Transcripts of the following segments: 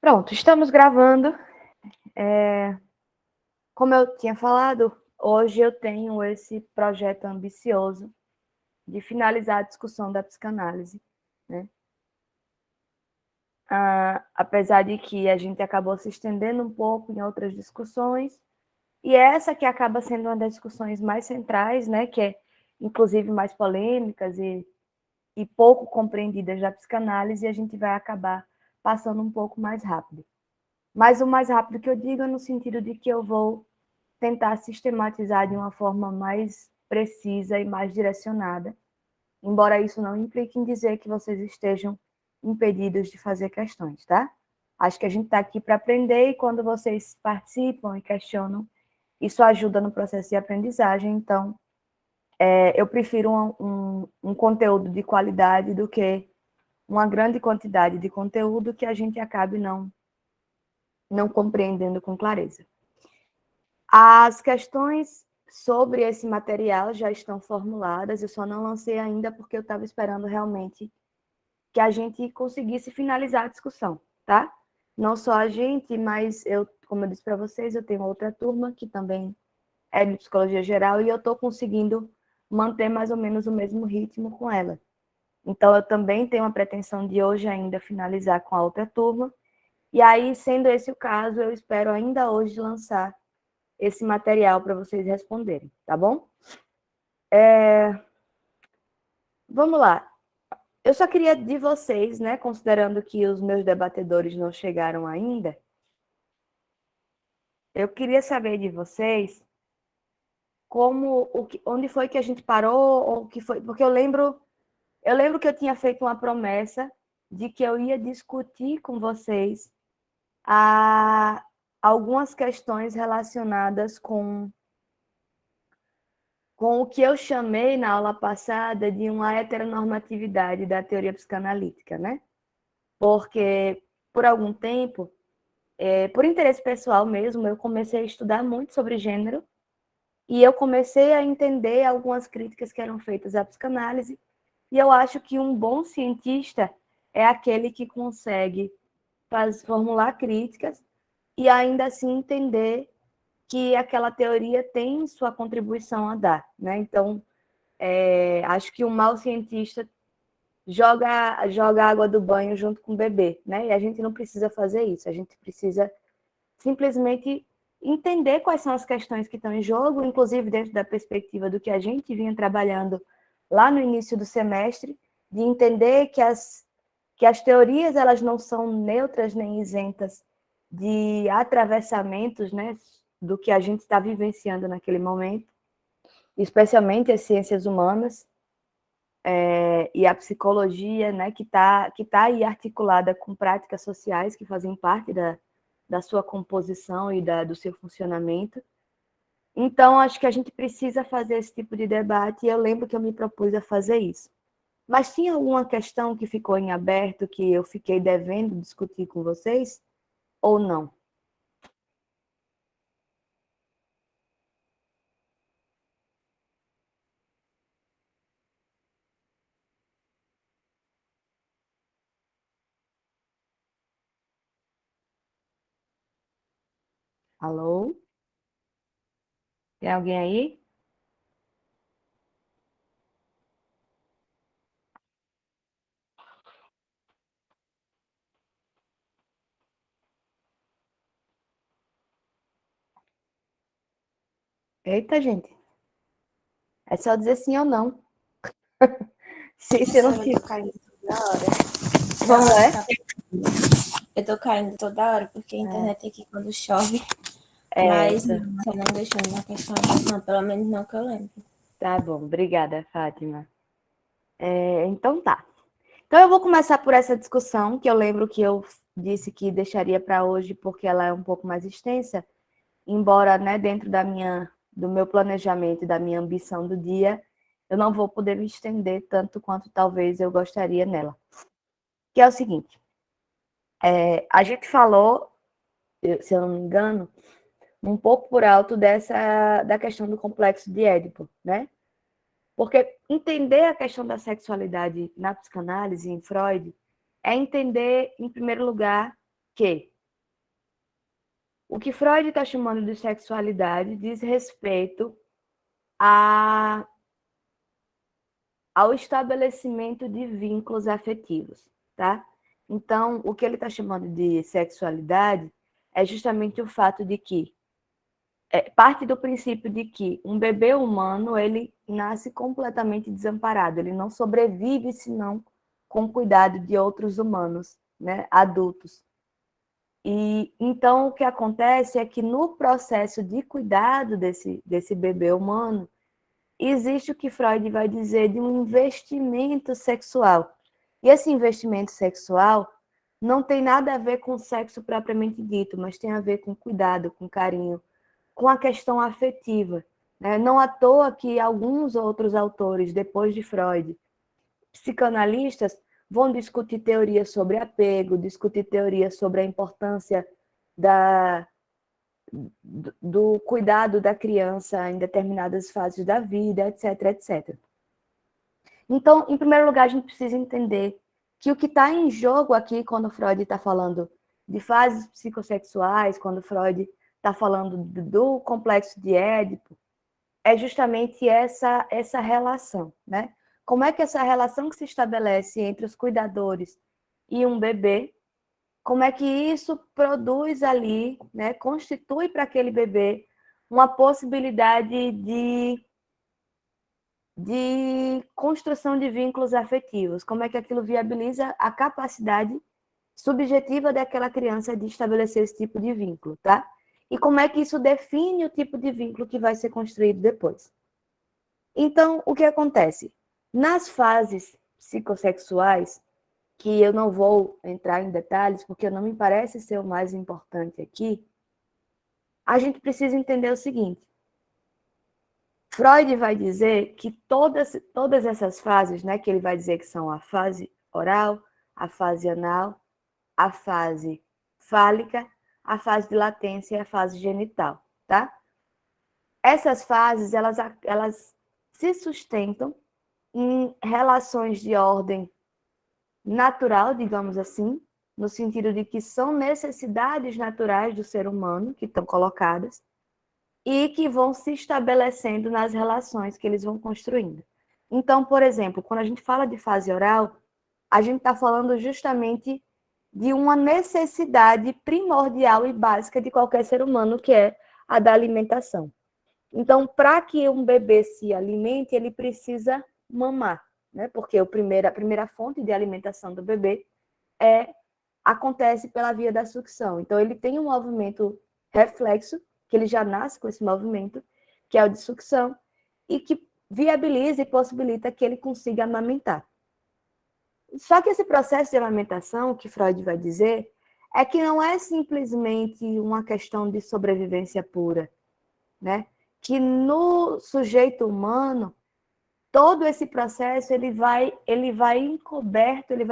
Pronto, estamos gravando. Como eu tinha falado, hoje eu tenho esse projeto ambicioso de finalizar a discussão da psicanálise, né? Apesar de que a gente acabou se estendendo um pouco em outras discussões, e essa que acaba sendo uma das discussões mais centrais, né? Que é, inclusive, mais polêmicas e pouco compreendidas da psicanálise, e a gente vai acabar passando um pouco mais rápido. Mas o mais rápido que eu digo é no sentido de que eu vou tentar sistematizar de uma forma mais precisa e mais direcionada, embora isso não implique em dizer que vocês estejam impedidos de fazer questões, tá? Acho que a gente está aqui para aprender e quando vocês participam e questionam, isso ajuda no processo de aprendizagem, então eu prefiro um conteúdo de qualidade do que uma grande quantidade de conteúdo que a gente acabe não compreendendo com clareza. As questões sobre esse material já estão formuladas, eu só não lancei ainda porque eu estava esperando realmente que a gente conseguisse finalizar a discussão, tá? Não só a gente, mas eu, como eu disse para vocês, eu tenho outra turma que também é de psicologia geral e eu estou conseguindo manter mais ou menos o mesmo ritmo com ela. Então, eu também tenho a pretensão de hoje ainda finalizar com a outra turma. E aí, sendo esse o caso, eu espero ainda hoje lançar esse material para vocês responderem, tá bom? Vamos lá. Eu só queria de vocês, né, considerando que os meus debatedores não chegaram ainda, eu queria saber de vocês onde foi que a gente parou, ou o que foi, porque eu lembro que eu tinha feito uma promessa de que eu ia discutir com vocês algumas questões relacionadas com o que eu chamei na aula passada de uma heteronormatividade da teoria psicanalítica, né? Porque, por algum tempo, por interesse pessoal mesmo, eu comecei a estudar muito sobre gênero e eu comecei a entender algumas críticas que eram feitas à psicanálise, e eu acho que um bom cientista é aquele que consegue formular críticas e ainda assim entender que aquela teoria tem sua contribuição a dar, né? Então, acho que um mau cientista joga a água do banho junto com o bebê, né? E a gente não precisa fazer isso, a gente precisa simplesmente entender quais são as questões que estão em jogo, inclusive dentro da perspectiva do que a gente vinha trabalhando lá no início do semestre, de entender que as teorias elas não são neutras nem isentas de atravessamentos, né, do que a gente está vivenciando naquele momento, especialmente as ciências humanas, e a psicologia, né, que tá aí articulada com práticas sociais que fazem parte da sua composição e do seu funcionamento. Então, acho que a gente precisa fazer esse tipo de debate, e eu lembro que eu me propus a fazer isso. Mas tinha alguma questão que ficou em aberto que eu fiquei devendo discutir com vocês? Ou não? Alô? Tem alguém aí? Eita, gente. É só dizer sim ou não. Se não Eu tiver. tô caindo toda hora. Como Não, é? tá... Eu tô caindo toda hora porque a internet aqui quando chove. Mas Essa. você não deixou nenhuma questão não, pelo menos não que eu lembro. Tá bom, obrigada, Fátima. Então tá. Então eu vou começar por essa discussão, que eu lembro que eu disse que deixaria para hoje porque ela é um pouco mais extensa, embora, né, dentro do meu planejamento e da minha ambição do dia, eu não vou poder me estender tanto quanto talvez eu gostaria nela. Que é o seguinte, a gente falou, se eu não me engano, um pouco por alto da questão do complexo de Édipo, né? Porque entender a questão da sexualidade na psicanálise, em Freud, é entender, em primeiro lugar, que O que Freud está chamando de sexualidade diz respeito ao estabelecimento de vínculos afetivos, tá? Então, o que ele está chamando de sexualidade é justamente o fato de que parte do princípio de que um bebê humano ele nasce completamente desamparado, ele não sobrevive senão com cuidado de outros humanos, né, adultos. E então o que acontece é que no processo de cuidado desse bebê humano existe o que Freud vai dizer de um investimento sexual. E esse investimento sexual não tem nada a ver com sexo propriamente dito, mas tem a ver com cuidado, com carinho, com a questão afetiva. Né? Não à toa que alguns outros autores, depois de Freud, psicanalistas, vão discutir teorias sobre apego, discutir teorias sobre a importância do cuidado da criança em determinadas fases da vida, etc, etc. Então, em primeiro lugar, a gente precisa entender que o que está em jogo aqui, quando Freud está falando de fases psicossexuais, quando Freud está falando do complexo de Édipo, é justamente essa relação, né? Como é que essa relação que se estabelece entre os cuidadores e um bebê, como é que isso produz ali, né, constitui para aquele bebê uma possibilidade de construção de vínculos afetivos, como é que aquilo viabiliza a capacidade subjetiva daquela criança de estabelecer esse tipo de vínculo, tá? E como é que isso define o tipo de vínculo que vai ser construído depois. Então, o que acontece? Nas fases psicossexuais, que eu não vou entrar em detalhes, porque não me parece ser o mais importante aqui, a gente precisa entender o seguinte. Freud vai dizer que todas essas fases, né, que ele vai dizer que são a fase oral, a fase anal, a fase fálica, a fase de latência e a fase genital, tá? Essas fases, elas se sustentam em relações de ordem natural, digamos assim, no sentido de que são necessidades naturais do ser humano que estão colocadas e que vão se estabelecendo nas relações que eles vão construindo. Então, por exemplo, quando a gente fala de fase oral, a gente está falando justamente de uma necessidade primordial e básica de qualquer ser humano, que é a da alimentação. Então, para que um bebê se alimente, ele precisa mamar, né? Porque a primeira fonte de alimentação do bebê acontece pela via da sucção. Então, ele tem um movimento reflexo, que ele já nasce com esse movimento, que é o de sucção, e que viabiliza e possibilita que ele consiga amamentar. Só que esse processo de amamentação, que Freud vai dizer, é que não é simplesmente uma questão de sobrevivência pura, né? Que no sujeito humano, todo esse processo ele vai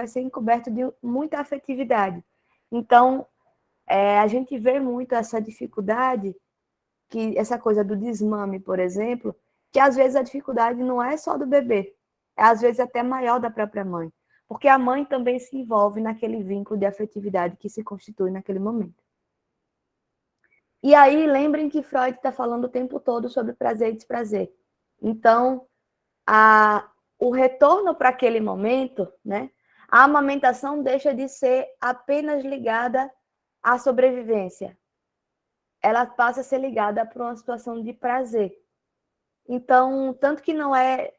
ser encoberto de muita afetividade. Então, a gente vê muito essa dificuldade, essa coisa do desmame, por exemplo, que às vezes a dificuldade não é só do bebê, é às vezes até maior da própria mãe, porque a mãe também se envolve naquele vínculo de afetividade que se constitui naquele momento. E aí, lembrem que Freud está falando o tempo todo sobre prazer e desprazer. Então, o retorno para aquele momento, né? A amamentação deixa de ser apenas ligada à sobrevivência. Ela passa a ser ligada para uma situação de prazer. Então, tanto que não é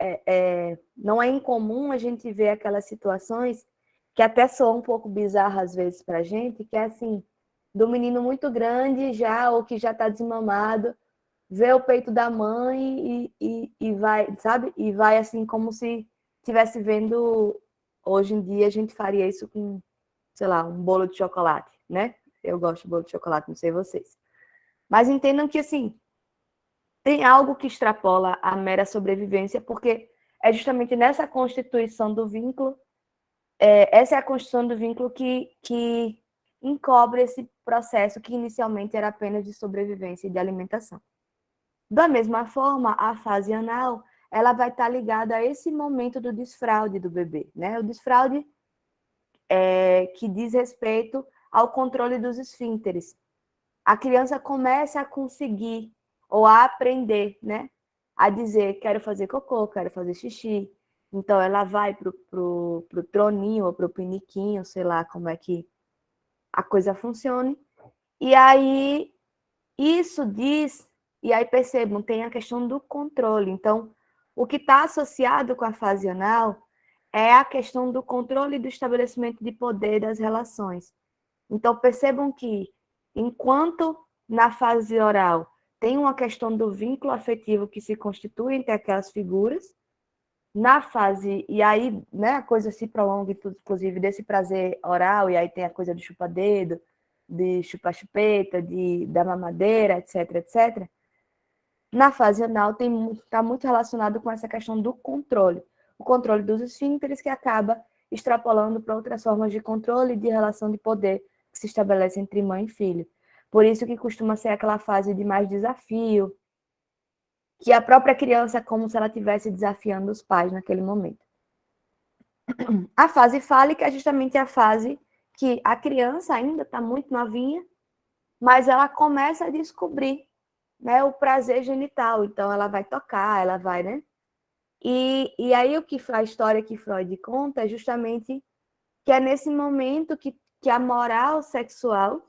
incomum a gente ver aquelas situações que até soam um pouco bizarras às vezes para a gente, que é assim, do menino muito grande já, ou que já está desmamado, vê o peito da mãe e vai, sabe? E vai assim como se estivesse vendo. Hoje em dia a gente faria isso com, sei lá, um bolo de chocolate, né? Eu gosto de bolo de chocolate, não sei vocês. Mas entendam que assim, tem algo que extrapola a mera sobrevivência, porque é justamente nessa constituição do vínculo, essa é a construção do vínculo que encobre esse processo que inicialmente era apenas de sobrevivência e de alimentação. Da mesma forma, a fase anal, ela vai estar ligada a esse momento do desfraude do bebê, né? O desfraude que diz respeito ao controle dos esfínteres. a criança começa a conseguir ou a aprender, né? A dizer, quero fazer cocô, quero fazer xixi. Então, ela vai pro troninho ou pro piniquinho, sei lá como é que a coisa funcione. E aí, isso diz, e aí percebam, tem a questão do controle. Então, o que está associado com a fase anal é a questão do controle e do estabelecimento de poder das relações. Então, percebam que, enquanto na fase oral tem uma questão do vínculo afetivo que se constitui entre aquelas figuras, na fase, e aí, né, a coisa se prolonga, inclusive, desse prazer oral, e aí tem a coisa do chupa-dedo, de chupar-chupeta, da mamadeira, etc, etc. Na fase anal está muito relacionado com essa questão do controle. O controle dos esfíncteres que acaba extrapolando para outras formas de controle e de relação de poder que se estabelece entre mãe e filho. Por isso que costuma ser aquela fase de mais desafio, que a própria criança é como se ela estivesse desafiando os pais naquele momento. A fase fálica é justamente a fase que a criança ainda está muito novinha, mas ela começa a descobrir, né, o prazer genital. Então, ela vai tocar, ela vai, né? E aí a história que Freud conta é justamente que é nesse momento que a moral sexual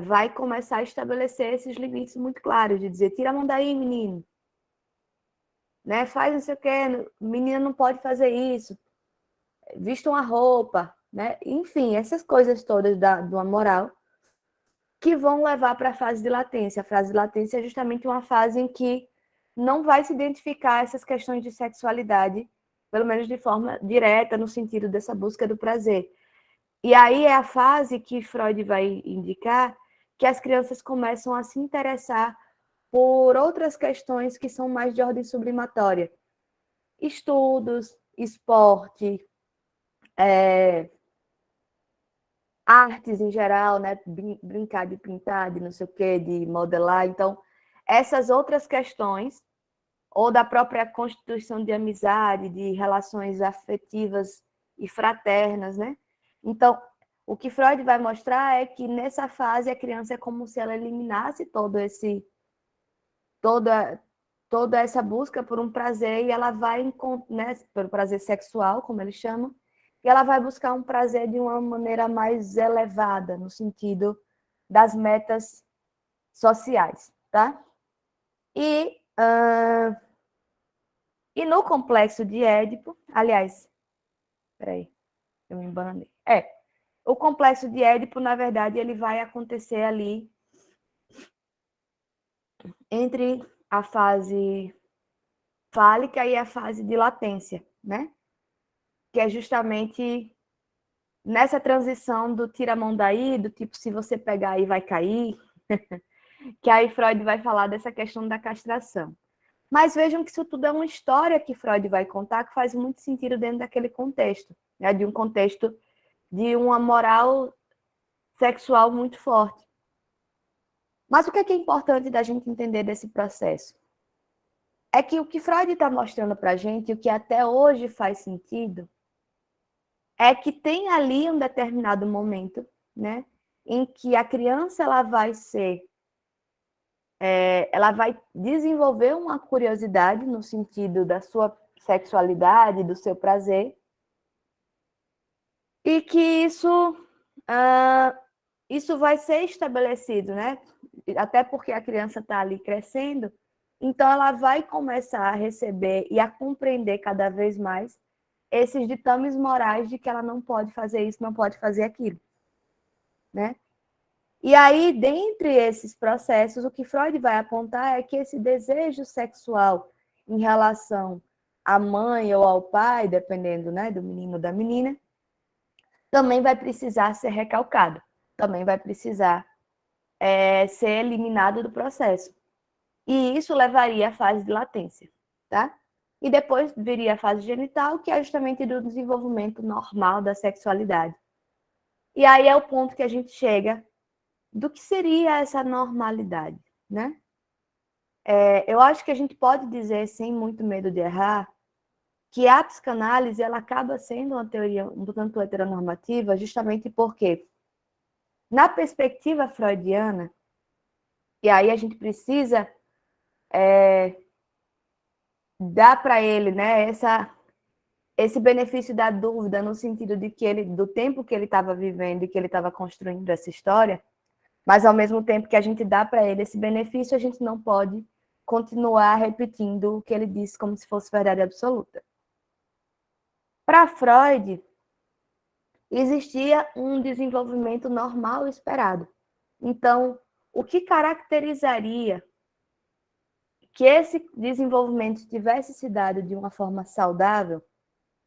vai começar a estabelecer esses limites muito claros, de dizer, tira a mão daí, menino. Né? Faz não sei o quê, menina não pode fazer isso. Vista uma roupa, né? Enfim, essas coisas todas de uma moral que vão levar para a fase de latência. A fase de latência é justamente uma fase em que não vai se identificar essas questões de sexualidade, pelo menos de forma direta, no sentido dessa busca do prazer. E aí é a fase que Freud vai indicar que as crianças começam a se interessar por outras questões que são mais de ordem sublimatória. Estudos, esporte, artes em geral, né? Brincar de pintar, de não sei o quê, de modelar. Então, essas outras questões, ou da própria constituição de amizade, de relações afetivas e fraternas, né? Então, o que Freud vai mostrar é que nessa fase a criança é como se ela eliminasse toda essa busca por um prazer e ela vai, né, pelo prazer sexual, como eles chamam, e ela vai buscar um prazer de uma maneira mais elevada, no sentido das metas sociais, tá? E no complexo de Édipo, aliás, peraí, eu me embananei. O complexo de Édipo, na verdade, ele vai acontecer ali entre a fase fálica e a fase de latência, né? Que é justamente nessa transição do tira a mão daí, do tipo, se você pegar aí vai cair, que aí Freud vai falar dessa questão da castração. Mas vejam que isso tudo é uma história que Freud vai contar que faz muito sentido dentro daquele contexto, né? De um contexto de uma moral sexual muito forte. Mas o que é importante da gente entender desse processo? É que o que Freud está mostrando para a gente, o que até hoje faz sentido, é que tem ali um determinado momento, né, em que a criança ela vai desenvolver uma curiosidade no sentido da sua sexualidade, do seu prazer, e que isso vai ser estabelecido, né? Até porque a criança está ali crescendo, então ela vai começar a receber e a compreender cada vez mais esses ditames morais de que ela não pode fazer isso, não pode fazer aquilo, né? E aí, dentre esses processos, o que Freud vai apontar é que esse desejo sexual em relação à mãe ou ao pai, dependendo, né, do menino ou da menina, também vai precisar ser recalcado, também vai precisar ser eliminado do processo. E isso levaria à fase de latência, tá? E depois viria a fase genital, que é justamente do desenvolvimento normal da sexualidade. E aí é o ponto que a gente chega do que seria essa normalidade, né? Eu acho que a gente pode dizer, sem muito medo de errar, que a psicanálise ela acaba sendo uma teoria um tanto heteronormativa, justamente porque Na perspectiva freudiana, e aí a gente precisa dar para ele, né, esse benefício da dúvida, no sentido de que do tempo que ele estava vivendo e que ele estava construindo essa história, mas ao mesmo tempo que a gente dá para ele esse benefício, a gente não pode continuar repetindo o que ele disse como se fosse verdade absoluta. Para Freud, existia um desenvolvimento normal esperado. Então, o que caracterizaria que esse desenvolvimento tivesse se dado de uma forma saudável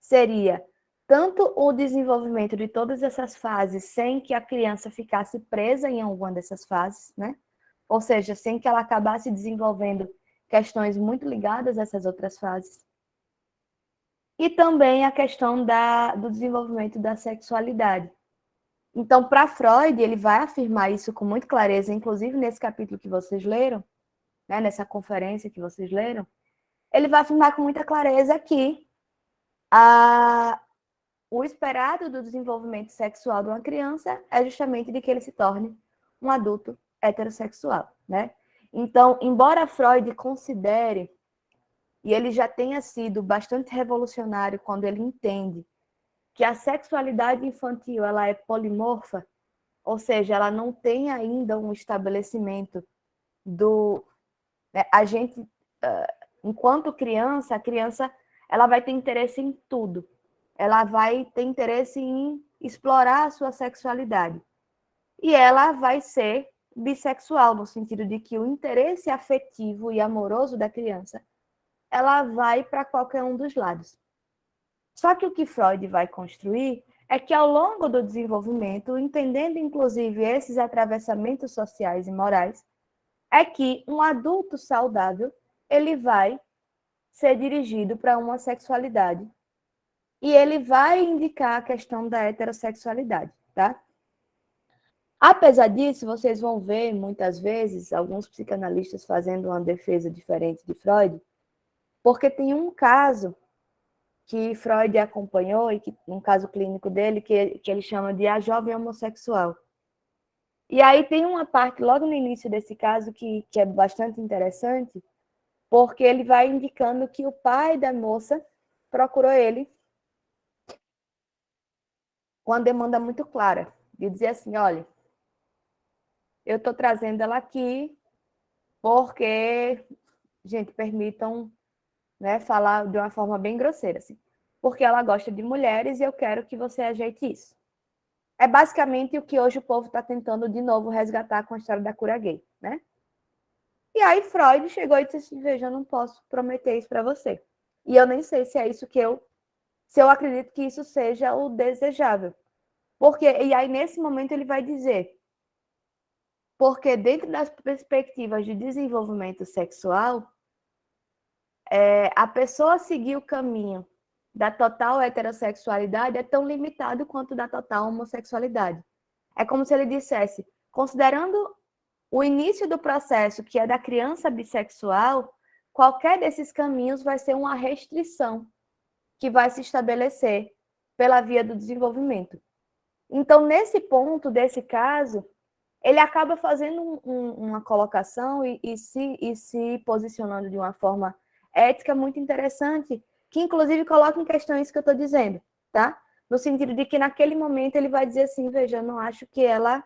seria tanto o desenvolvimento de todas essas fases sem que a criança ficasse presa em alguma dessas fases, né? Ou seja, sem que ela acabasse desenvolvendo questões muito ligadas a essas outras fases. E também a questão do desenvolvimento da sexualidade. Então, para Freud, ele vai afirmar isso com muita clareza, inclusive nesse capítulo que vocês leram, né, nessa conferência que vocês leram, ele vai afirmar com muita clareza que o esperado do desenvolvimento sexual de uma criança é justamente de que ele se torne um adulto heterossexual, né? Então, embora Freud considere, e ele já tenha sido bastante revolucionário quando ele entende que a sexualidade infantil ela é polimorfa, ou seja, ela não tem ainda um estabelecimento do... Né, a gente, enquanto criança, a criança ela vai ter interesse em tudo. Ela vai ter interesse em explorar a sua sexualidade. E ela vai ser bissexual, no sentido de que o interesse afetivo e amoroso da criança, ela vai para qualquer um dos lados. Só que o que Freud vai construir é que ao longo do desenvolvimento, entendendo inclusive esses atravessamentos sociais e morais, é que um adulto saudável, ele vai ser dirigido para uma sexualidade. E ele vai indicar a questão da heterossexualidade, tá? Apesar disso, vocês vão ver muitas vezes alguns psicanalistas fazendo uma defesa diferente de Freud, porque tem um caso que Freud acompanhou, e que, um caso clínico dele, que ele chama de a jovem homossexual. E aí tem uma parte logo no início desse caso que é bastante interessante, porque ele vai indicando que o pai da moça procurou ele com uma demanda muito clara, de dizer assim, olha, eu estou trazendo ela aqui porque, gente, permitam, né, falar de uma forma bem grosseira, assim, porque ela gosta de mulheres e eu quero que você ajeite isso. É basicamente o que hoje o povo está tentando de novo resgatar com a história da cura gay, né? E aí Freud chegou e disse assim, veja, eu não posso prometer isso para você. E eu nem sei se é isso se eu acredito que isso seja o desejável. Porque, e aí nesse momento ele vai dizer, porque dentro das perspectivas de desenvolvimento sexual, a pessoa seguir o caminho da total heterossexualidade é tão limitado quanto da total homossexualidade. É como se ele dissesse, considerando o início do processo, que é da criança bissexual, qualquer desses caminhos vai ser uma restrição que vai se estabelecer pela via do desenvolvimento. Então, nesse ponto, desse caso, ele acaba fazendo uma colocação e se posicionando de uma forma ética muito interessante, que inclusive coloca em questão isso que eu estou dizendo, tá? No sentido de que naquele momento ele vai dizer assim, veja, eu não acho que ela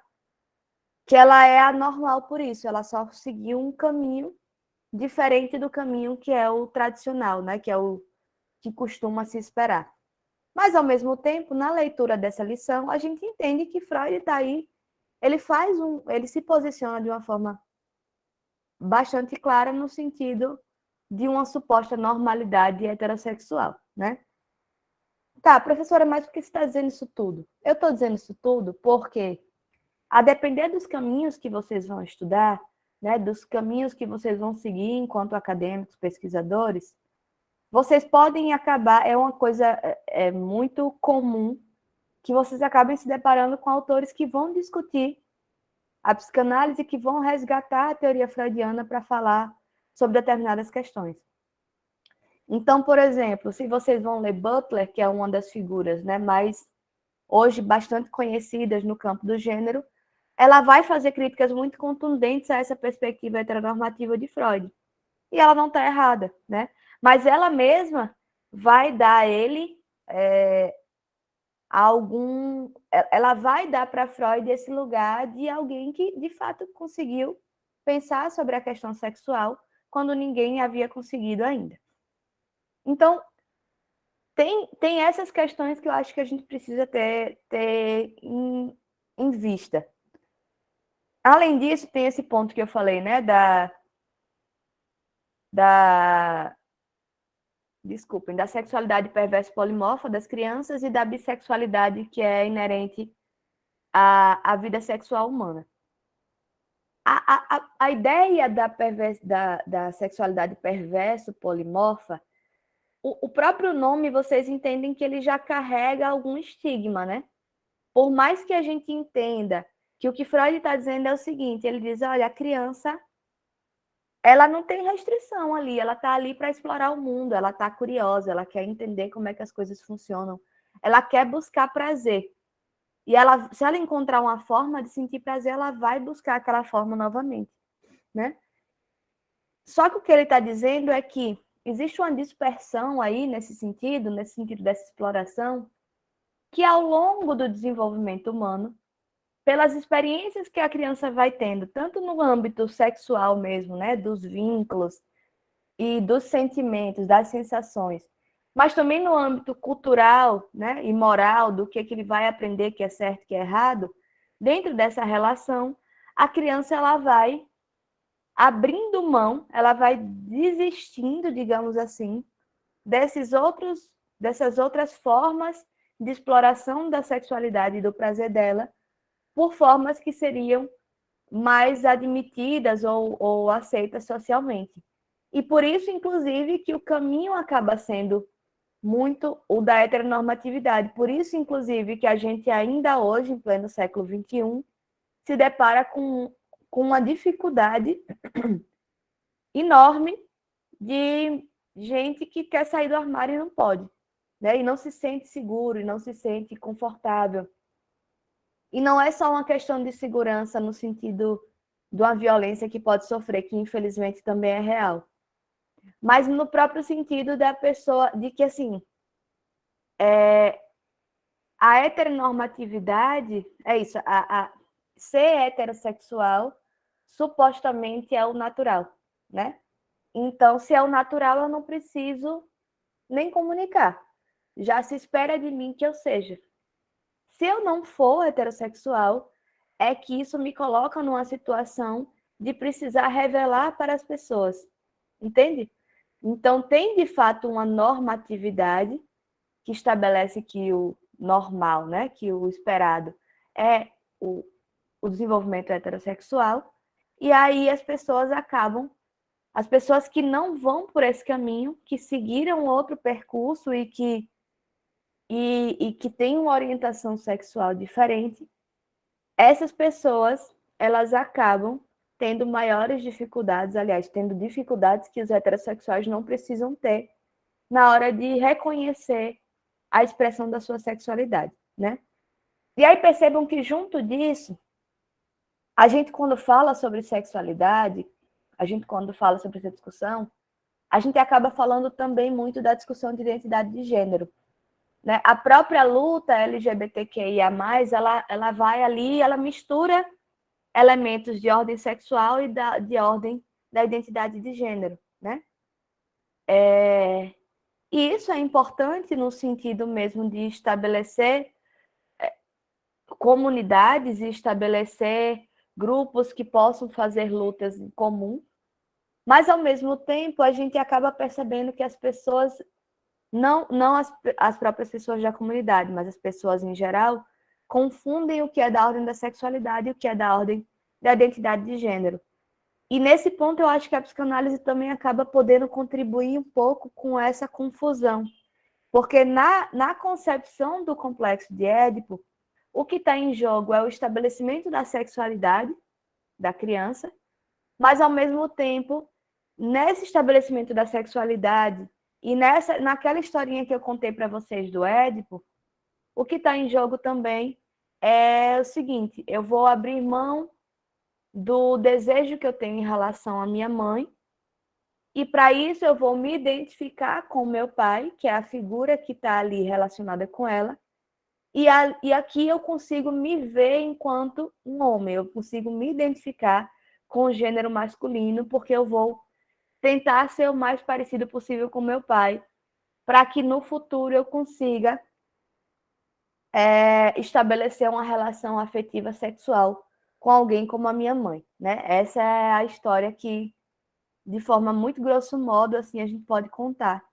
é anormal por isso, ela só seguiu um caminho diferente do caminho que é o tradicional, né? Que é o que costuma se esperar. Mas, ao mesmo tempo, na leitura dessa lição, a gente entende que Freud está aí, ele se posiciona de uma forma bastante clara no sentido de uma suposta normalidade heterossexual, né? Tá, professora, mas por que você está dizendo isso tudo? Eu estou dizendo isso tudo porque, a depender dos caminhos que vocês vão estudar, né, dos caminhos que vocês vão seguir enquanto acadêmicos, pesquisadores, vocês podem acabar, é uma coisa muito comum, que vocês acabem se deparando com autores que vão discutir a psicanálise, que vão resgatar a teoria freudiana para falar sobre determinadas questões. Então, por exemplo, se vocês vão ler Butler, que é uma das figuras, né, mais hoje bastante conhecidas no campo do gênero, ela vai fazer críticas muito contundentes a essa perspectiva heteronormativa de Freud. E ela não está errada, né? Mas ela mesma vai dar a ele ela vai dar para Freud esse lugar de alguém que, de fato, conseguiu pensar sobre a questão sexual quando ninguém havia conseguido ainda. Então, tem essas questões que eu acho que a gente precisa ter em vista. Além disso, tem esse ponto que eu falei, né, desculpem, da sexualidade perversa polimorfa das crianças e da bissexualidade que é inerente à vida sexual humana. A ideia da sexualidade perversa polimorfa, o próprio nome, vocês entendem que ele já carrega algum estigma, né? Por mais que a gente entenda que o que Freud está dizendo é o seguinte, ele diz, olha, a criança, ela não tem restrição ali, ela está ali para explorar o mundo, ela está curiosa, ela quer entender como é que as coisas funcionam, ela quer buscar prazer. E ela, se ela encontrar uma forma de sentir prazer, ela vai buscar aquela forma novamente, né? Só que o que ele está dizendo é que existe uma dispersão aí nesse sentido dessa exploração, que ao longo do desenvolvimento humano, pelas experiências que a criança vai tendo, tanto no âmbito sexual mesmo, né, dos vínculos e dos sentimentos, das sensações, mas também no âmbito cultural, né, e moral, do que ele vai aprender que é certo e que é errado, dentro dessa relação, a criança ela vai abrindo mão, ela vai desistindo, digamos assim, dessas outras formas de exploração da sexualidade e do prazer dela, por formas que seriam mais admitidas ou aceitas socialmente. E por isso, inclusive, que o caminho acaba sendo muito o da heteronormatividade. Por isso, inclusive, que a gente ainda hoje, em pleno século XXI, se depara com uma dificuldade enorme de gente que quer sair do armário e não pode, né? E não se sente seguro, e não se sente confortável. E não é só uma questão de segurança no sentido de uma violência que pode sofrer, que infelizmente também é real, mas no próprio sentido da pessoa, de que assim, a heteronormatividade é isso, ser heterossexual supostamente é o natural, né? Então, se é o natural, eu não preciso nem comunicar. Já se espera de mim que eu seja. Se eu não for heterossexual, é que isso me coloca numa situação de precisar revelar para as pessoas. Entende? Então, tem de fato uma normatividade que estabelece que o normal, né, que o esperado é o desenvolvimento heterossexual, e aí as pessoas que não vão por esse caminho, que seguiram outro percurso e que têm uma orientação sexual diferente, essas pessoas, elas acabam tendo maiores dificuldades, aliás, tendo dificuldades que os heterossexuais não precisam ter na hora de reconhecer a expressão da sua sexualidade, né? E aí percebam que junto disso, a gente quando fala sobre sexualidade, a gente quando fala sobre essa discussão, a gente acaba falando também muito da discussão de identidade de gênero, né? A própria luta LGBTQIA+, ela vai ali, ela mistura elementos de ordem sexual e de ordem da identidade de gênero, né? E isso é importante no sentido mesmo de estabelecer comunidades e estabelecer grupos que possam fazer lutas em comum, mas ao mesmo tempo a gente acaba percebendo que as pessoas, não as próprias pessoas da comunidade, mas as pessoas em geral, confundem o que é da ordem da sexualidade e o que é da ordem da identidade de gênero. E nesse ponto eu acho que a psicanálise também acaba podendo contribuir um pouco com essa confusão, porque na concepção do complexo de Édipo, o que está em jogo é o estabelecimento da sexualidade da criança, mas ao mesmo tempo, nesse estabelecimento da sexualidade e naquela historinha que eu contei para vocês do Édipo, o que está em jogo também é o seguinte, eu vou abrir mão do desejo que eu tenho em relação à minha mãe, e para isso eu vou me identificar com meu pai, que é a figura que está ali relacionada com ela, e aqui eu consigo me ver enquanto um homem, eu consigo me identificar com o gênero masculino, porque eu vou tentar ser o mais parecido possível com meu pai, para que no futuro eu consiga estabelecer uma relação afetiva sexual com alguém como a minha mãe, né? Essa é a história que, de forma muito grosso modo, assim, a gente pode contar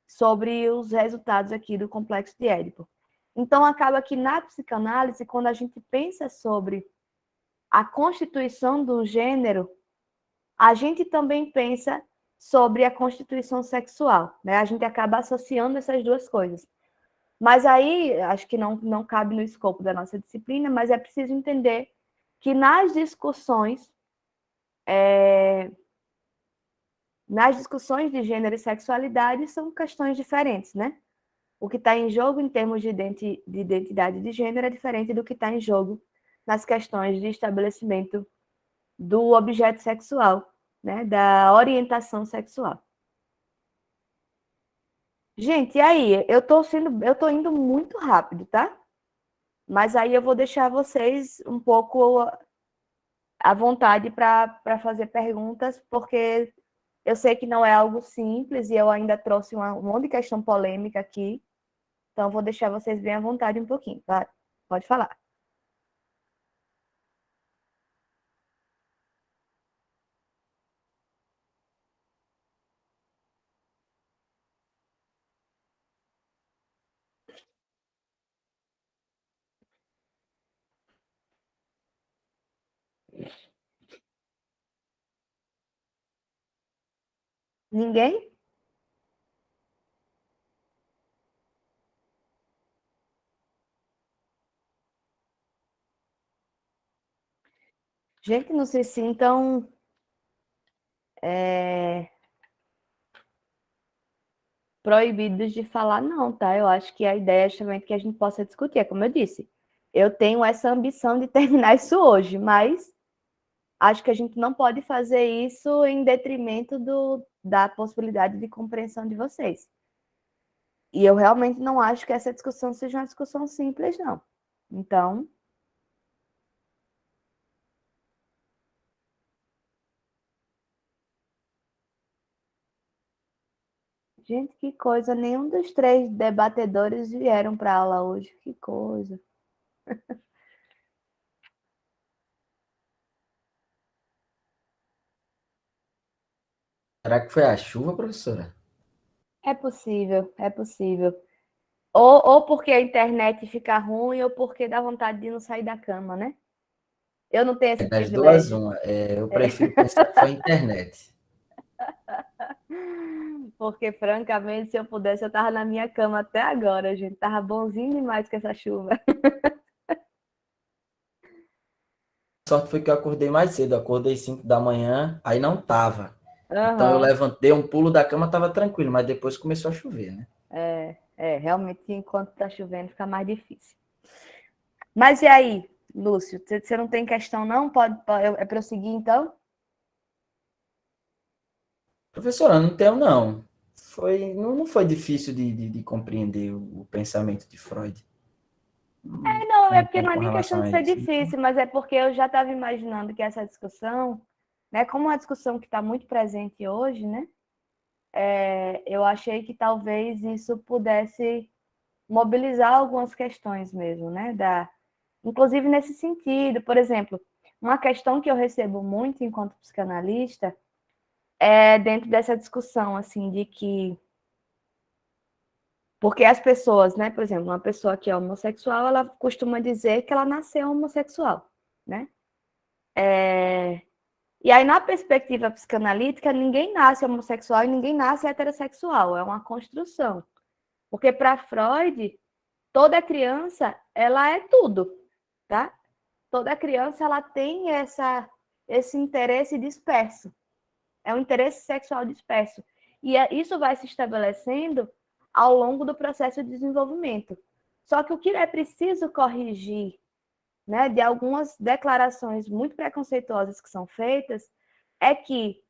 sobre os resultados aqui do complexo de Édipo. Então, acaba que na psicanálise, quando a gente pensa sobre a constituição do gênero, a gente também pensa sobre a constituição sexual, né? A gente acaba associando essas duas coisas. Mas aí, acho que não cabe no escopo da nossa disciplina, mas é preciso entender que nas discussões de gênero e sexualidade são questões diferentes, né? O que está em jogo em termos de identidade de gênero é diferente do que está em jogo nas questões de estabelecimento do objeto sexual, né? Da orientação sexual. Gente, e aí? Eu tô indo muito rápido, tá? Mas aí eu vou deixar vocês um pouco à vontade para fazer perguntas, porque eu sei que não é algo simples e eu ainda trouxe um monte de questão polêmica aqui. Então, eu vou deixar vocês bem à vontade um pouquinho, tá? Pode falar. Ninguém? Gente, não se sintam proibidos de falar, não, tá? Eu acho que a ideia é justamente que a gente possa discutir. É como eu disse, eu tenho essa ambição de terminar isso hoje, mas acho que a gente não pode fazer isso em detrimento da possibilidade de compreensão de vocês. E eu realmente não acho que essa discussão seja uma discussão simples, não. Então, gente, que coisa. Nenhum dos três debatedores vieram para a aula hoje. Que coisa. Será que foi a chuva, professora? É possível, é possível. Ou porque a internet fica ruim, ou porque dá vontade de não sair da cama, né? Eu não tenho É esse das duas, privilégio. uma. Eu prefiro pensar que foi a internet. Porque, francamente, se eu pudesse, eu tava na minha cama até agora, gente. Tava bonzinho demais com essa chuva. A sorte foi que eu acordei mais cedo. Eu acordei 5 da manhã, aí não tava. Então eu Aham. levantei um pulo da cama, tava tranquilo, mas depois começou a chover, né? Realmente, enquanto tá chovendo, fica mais difícil. Mas e aí, Lúcio? Você não tem questão, não? É prosseguir, então? Professora, não tenho, não. Não foi difícil de compreender o pensamento de Freud. Não, é porque Com, não é com nem questão relação de a ser isso. difícil, mas é porque eu já estava imaginando que essa discussão, né, como uma discussão que está muito presente hoje, né, eu achei que talvez isso pudesse mobilizar algumas questões mesmo, né, inclusive nesse sentido. Por exemplo, uma questão que eu recebo muito enquanto psicanalista é dentro dessa discussão, assim, de que porque as pessoas, né, por exemplo, uma pessoa que é homossexual, ela costuma dizer que ela nasceu homossexual, né? E aí, na perspectiva psicanalítica, ninguém nasce homossexual e ninguém nasce heterossexual, é uma construção. Porque para Freud, toda criança, ela é tudo, tá? Toda criança, ela tem esse interesse disperso, é um interesse sexual disperso. E isso vai se estabelecendo ao longo do processo de desenvolvimento. Só que o que é preciso corrigir né, de algumas declarações muito preconceituosas que são feitas, é que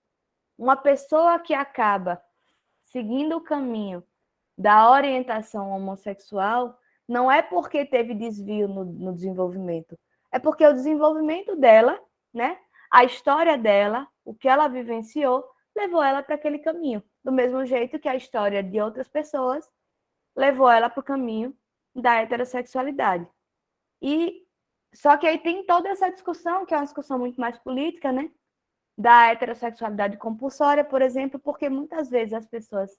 uma pessoa que acaba seguindo o caminho da orientação homossexual não é porque teve desvio no desenvolvimento, é porque o desenvolvimento dela, né, a história dela, o que ela vivenciou, levou ela para aquele caminho. Do mesmo jeito que a história de outras pessoas levou ela para o caminho da heterossexualidade. E só que aí tem toda essa discussão, que é uma discussão muito mais política, né? Da heterossexualidade compulsória, por exemplo, porque muitas vezes as pessoas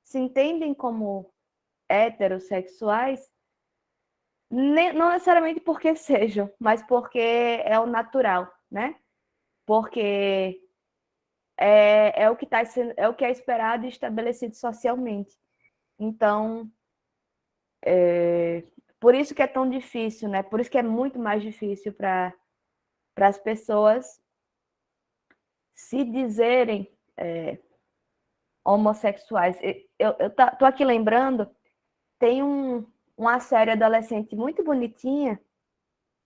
se entendem como heterossexuais, não necessariamente porque sejam, mas porque é o natural, né? Porque é o que tá sendo, é o que é esperado e estabelecido socialmente. Então, por isso que é tão difícil, né? Por isso que é muito mais difícil para as pessoas se dizerem homossexuais. Eu tô aqui lembrando, tem uma série adolescente muito bonitinha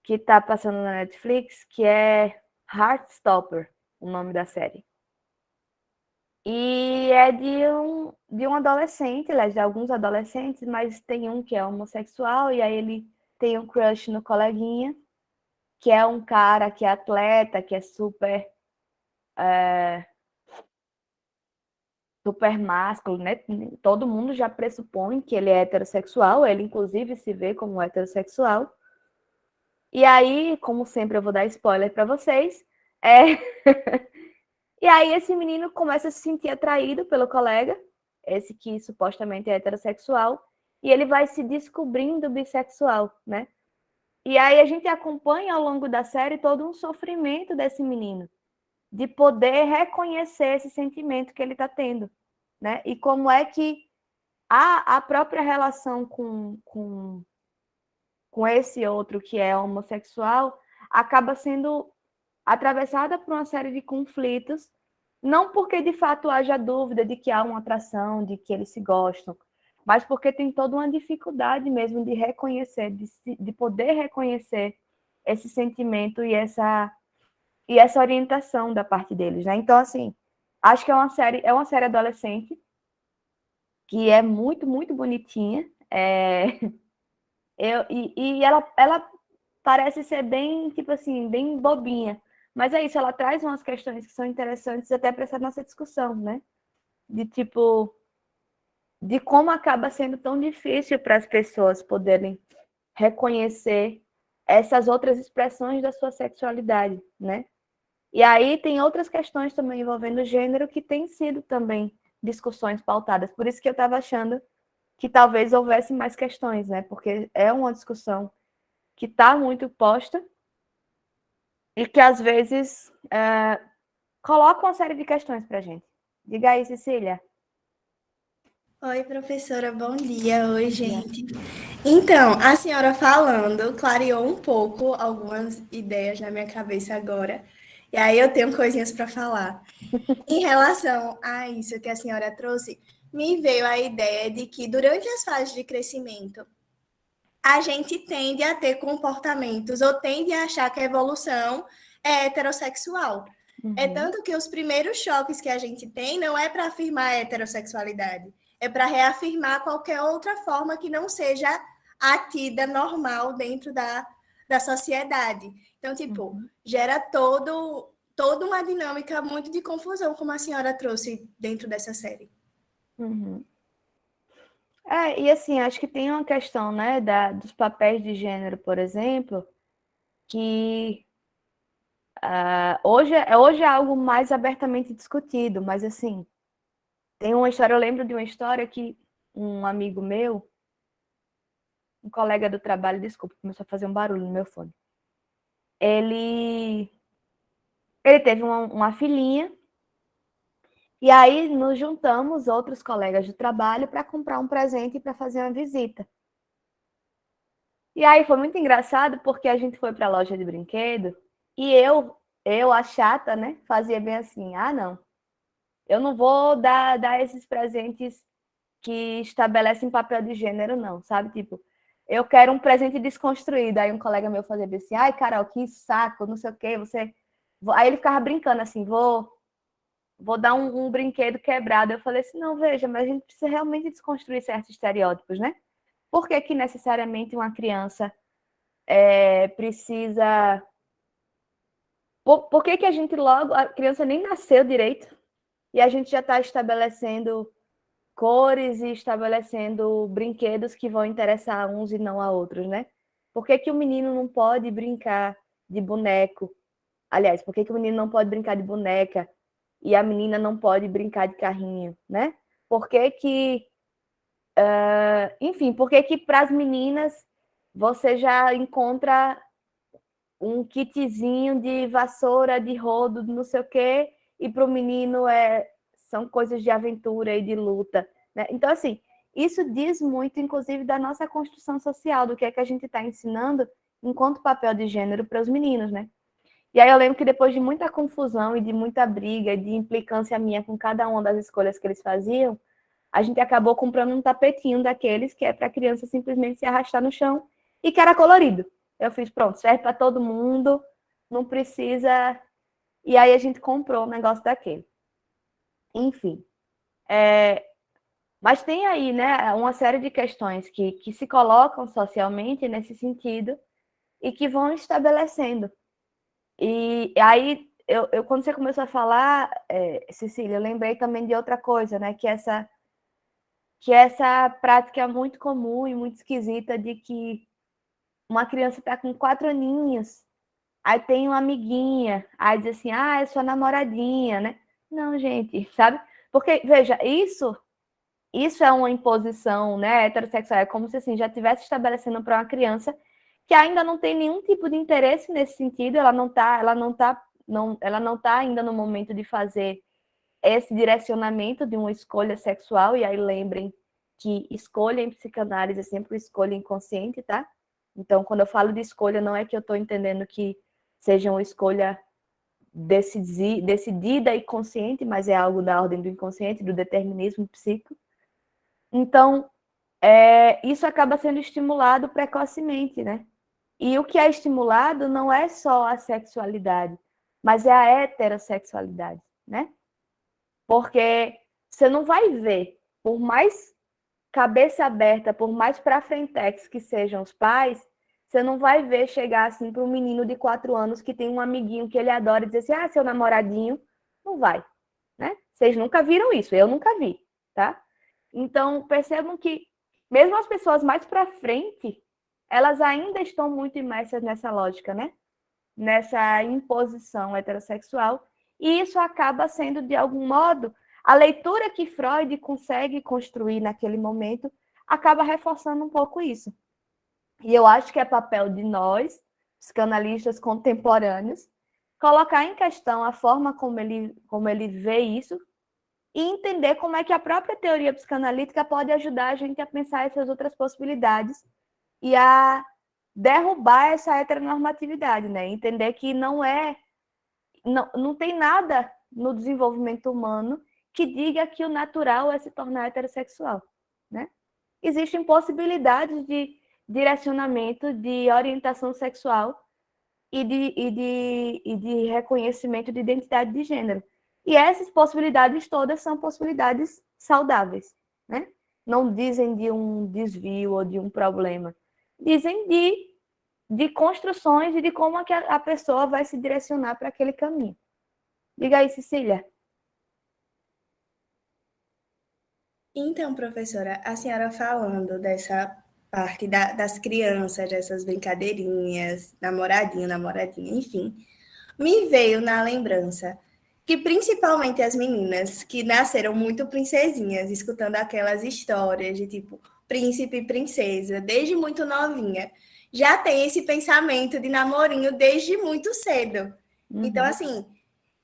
que está passando na Netflix, que é Heartstopper, o nome da série. E é de um adolescente, aliás, de alguns adolescentes, mas tem um que é homossexual, e aí ele tem um crush no coleguinha, que é um cara que é atleta, que é super másculo, né? Todo mundo já pressupõe que ele é heterossexual, ele inclusive se vê como heterossexual. E aí, como sempre, eu vou dar spoiler para vocês. E aí esse menino começa a se sentir atraído pelo colega, esse que supostamente é heterossexual, e ele vai se descobrindo bissexual, né? E aí a gente acompanha ao longo da série todo um sofrimento desse menino, de poder reconhecer esse sentimento que ele está tendo, né? E como é que a própria relação com esse outro que é homossexual acaba sendo atravessada por uma série de conflitos, não porque de fato haja dúvida de que há uma atração, de que eles se gostam, mas porque tem toda uma dificuldade mesmo de reconhecer, de poder reconhecer esse sentimento e essa orientação da parte deles, né? Então, assim, acho que é uma série adolescente que é muito, muito bonitinha. E ela parece ser bem, tipo assim, bem bobinha. Mas é isso, ela traz umas questões que são interessantes até para essa nossa discussão, né? De tipo, de como acaba sendo tão difícil para as pessoas poderem reconhecer essas outras expressões da sua sexualidade, né? E aí tem outras questões também envolvendo gênero que têm sido também discussões pautadas. Por isso que eu estava achando que talvez houvesse mais questões, né? Porque é uma discussão que está muito posta e que às vezes coloca uma série de questões para a gente. Diga aí, Cecília. Oi, professora, bom dia. Oi, gente. Então, a senhora falando clareou um pouco algumas ideias na minha cabeça agora. E aí eu tenho coisinhas para falar. Em relação a isso que a senhora trouxe, me veio a ideia de que durante as fases de crescimento, a gente tende a ter comportamentos ou tende a achar que a evolução é heterossexual. É tanto que os primeiros choques que a gente tem não é para afirmar a heterossexualidade, é para reafirmar qualquer outra forma que não seja a tida normal dentro da sociedade. Então, tipo, gera toda uma dinâmica muito de confusão, como a senhora trouxe dentro dessa série. E assim, acho que tem uma questão, né, dos papéis de gênero, por exemplo, que hoje é algo mais abertamente discutido, mas assim, tem uma história, eu lembro de uma história que um amigo meu, um colega do trabalho, desculpa, começou a fazer um barulho no meu fone. Ele teve uma filhinha, e aí nos juntamos, outros colegas do trabalho, para comprar um presente e para fazer uma visita. E aí foi muito engraçado, porque a gente foi para a loja de brinquedo, e a chata, né, fazia bem assim, não, eu não vou dar esses presentes que estabelecem papel de gênero, não, sabe? Tipo, eu quero um presente desconstruído. Aí um colega meu fazia assim, ai, Carol, que saco, não sei o quê, você... Aí ele ficava brincando assim, vou dar um brinquedo quebrado. Eu falei assim, não, veja, mas a gente precisa realmente desconstruir certos estereótipos, né? Por que que necessariamente uma criança precisa... Por que que a gente logo... A criança nem nasceu direito e a gente já está estabelecendo cores e estabelecendo brinquedos que vão interessar a uns e não a outros, né? Por que que o menino não pode brincar de boneco? Aliás, por que que o menino não pode brincar de boneca e a menina não pode brincar de carrinho, né? Por que que... enfim, por que que para as meninas você já encontra um kitzinho de vassoura, de rodo, de não sei o quê, e para o menino são coisas de aventura e de luta, né? Então, assim, isso diz muito, inclusive, da nossa construção social, do que é que a gente está ensinando enquanto papel de gênero para os meninos, né? E aí eu lembro que depois de muita confusão e de muita briga e de implicância minha com cada uma das escolhas que eles faziam, a gente acabou comprando um tapetinho daqueles que é para a criança simplesmente se arrastar no chão e que era colorido. Eu fiz, pronto, serve para todo mundo, não precisa... E aí a gente comprou um negócio daquele. Enfim. Mas tem aí, né, uma série de questões que se colocam socialmente nesse sentido e que vão estabelecendo. E aí, quando você começou a falar, Cecília, eu lembrei também de outra coisa, né, que essa prática muito comum e muito esquisita de que uma criança está com 4 aninhos, aí tem uma amiguinha, aí diz assim, é sua namoradinha, né? Não, gente, sabe? Porque, veja, isso é uma imposição, né, heterossexual, é como se assim, já estivesse estabelecendo para uma criança que ainda não tem nenhum tipo de interesse nesse sentido, ela não tá ainda no momento de fazer esse direcionamento de uma escolha sexual, e aí lembrem que escolha em psicanálise é sempre escolha inconsciente, tá? Então, quando eu falo de escolha, não é que eu estou entendendo que seja uma escolha decidida e consciente, mas é algo da ordem do inconsciente, do determinismo psíquico. Então, isso acaba sendo estimulado precocemente, né? E o que é estimulado não é só a sexualidade, mas é a heterossexualidade, né? Porque você não vai ver, por mais cabeça aberta, por mais pra frentex que sejam os pais, você não vai ver chegar assim para um menino de 4 anos que tem um amiguinho que ele adora e dizer assim, seu namoradinho, não vai, né? Vocês nunca viram isso, eu nunca vi, tá? Então, percebam que mesmo as pessoas mais para frente, elas ainda estão muito imersas nessa lógica, né? Nessa imposição heterossexual, e isso acaba sendo, de algum modo, a leitura que Freud consegue construir naquele momento acaba reforçando um pouco isso. E eu acho que é papel de nós, psicanalistas contemporâneos, colocar em questão a forma como ele vê isso e entender como é que a própria teoria psicanalítica pode ajudar a gente a pensar essas outras possibilidades e a derrubar essa heteronormatividade, né? Entender que não tem nada no desenvolvimento humano que diga que o natural é se tornar heterossexual, né? Existem possibilidades de direcionamento, de orientação sexual e de reconhecimento de identidade de gênero. E essas possibilidades todas são possibilidades saudáveis, né? Não dizem de um desvio ou de um problema. Dizem de construções e de como a pessoa vai se direcionar para aquele caminho. Diga aí, Cecília. Então, professora, a senhora falando dessa parte das crianças, dessas brincadeirinhas, namoradinha, enfim, me veio na lembrança que principalmente as meninas que nasceram muito princesinhas, escutando aquelas histórias de tipo príncipe e princesa, desde muito novinha, já tem esse pensamento de namorinho desde muito cedo. Então, assim,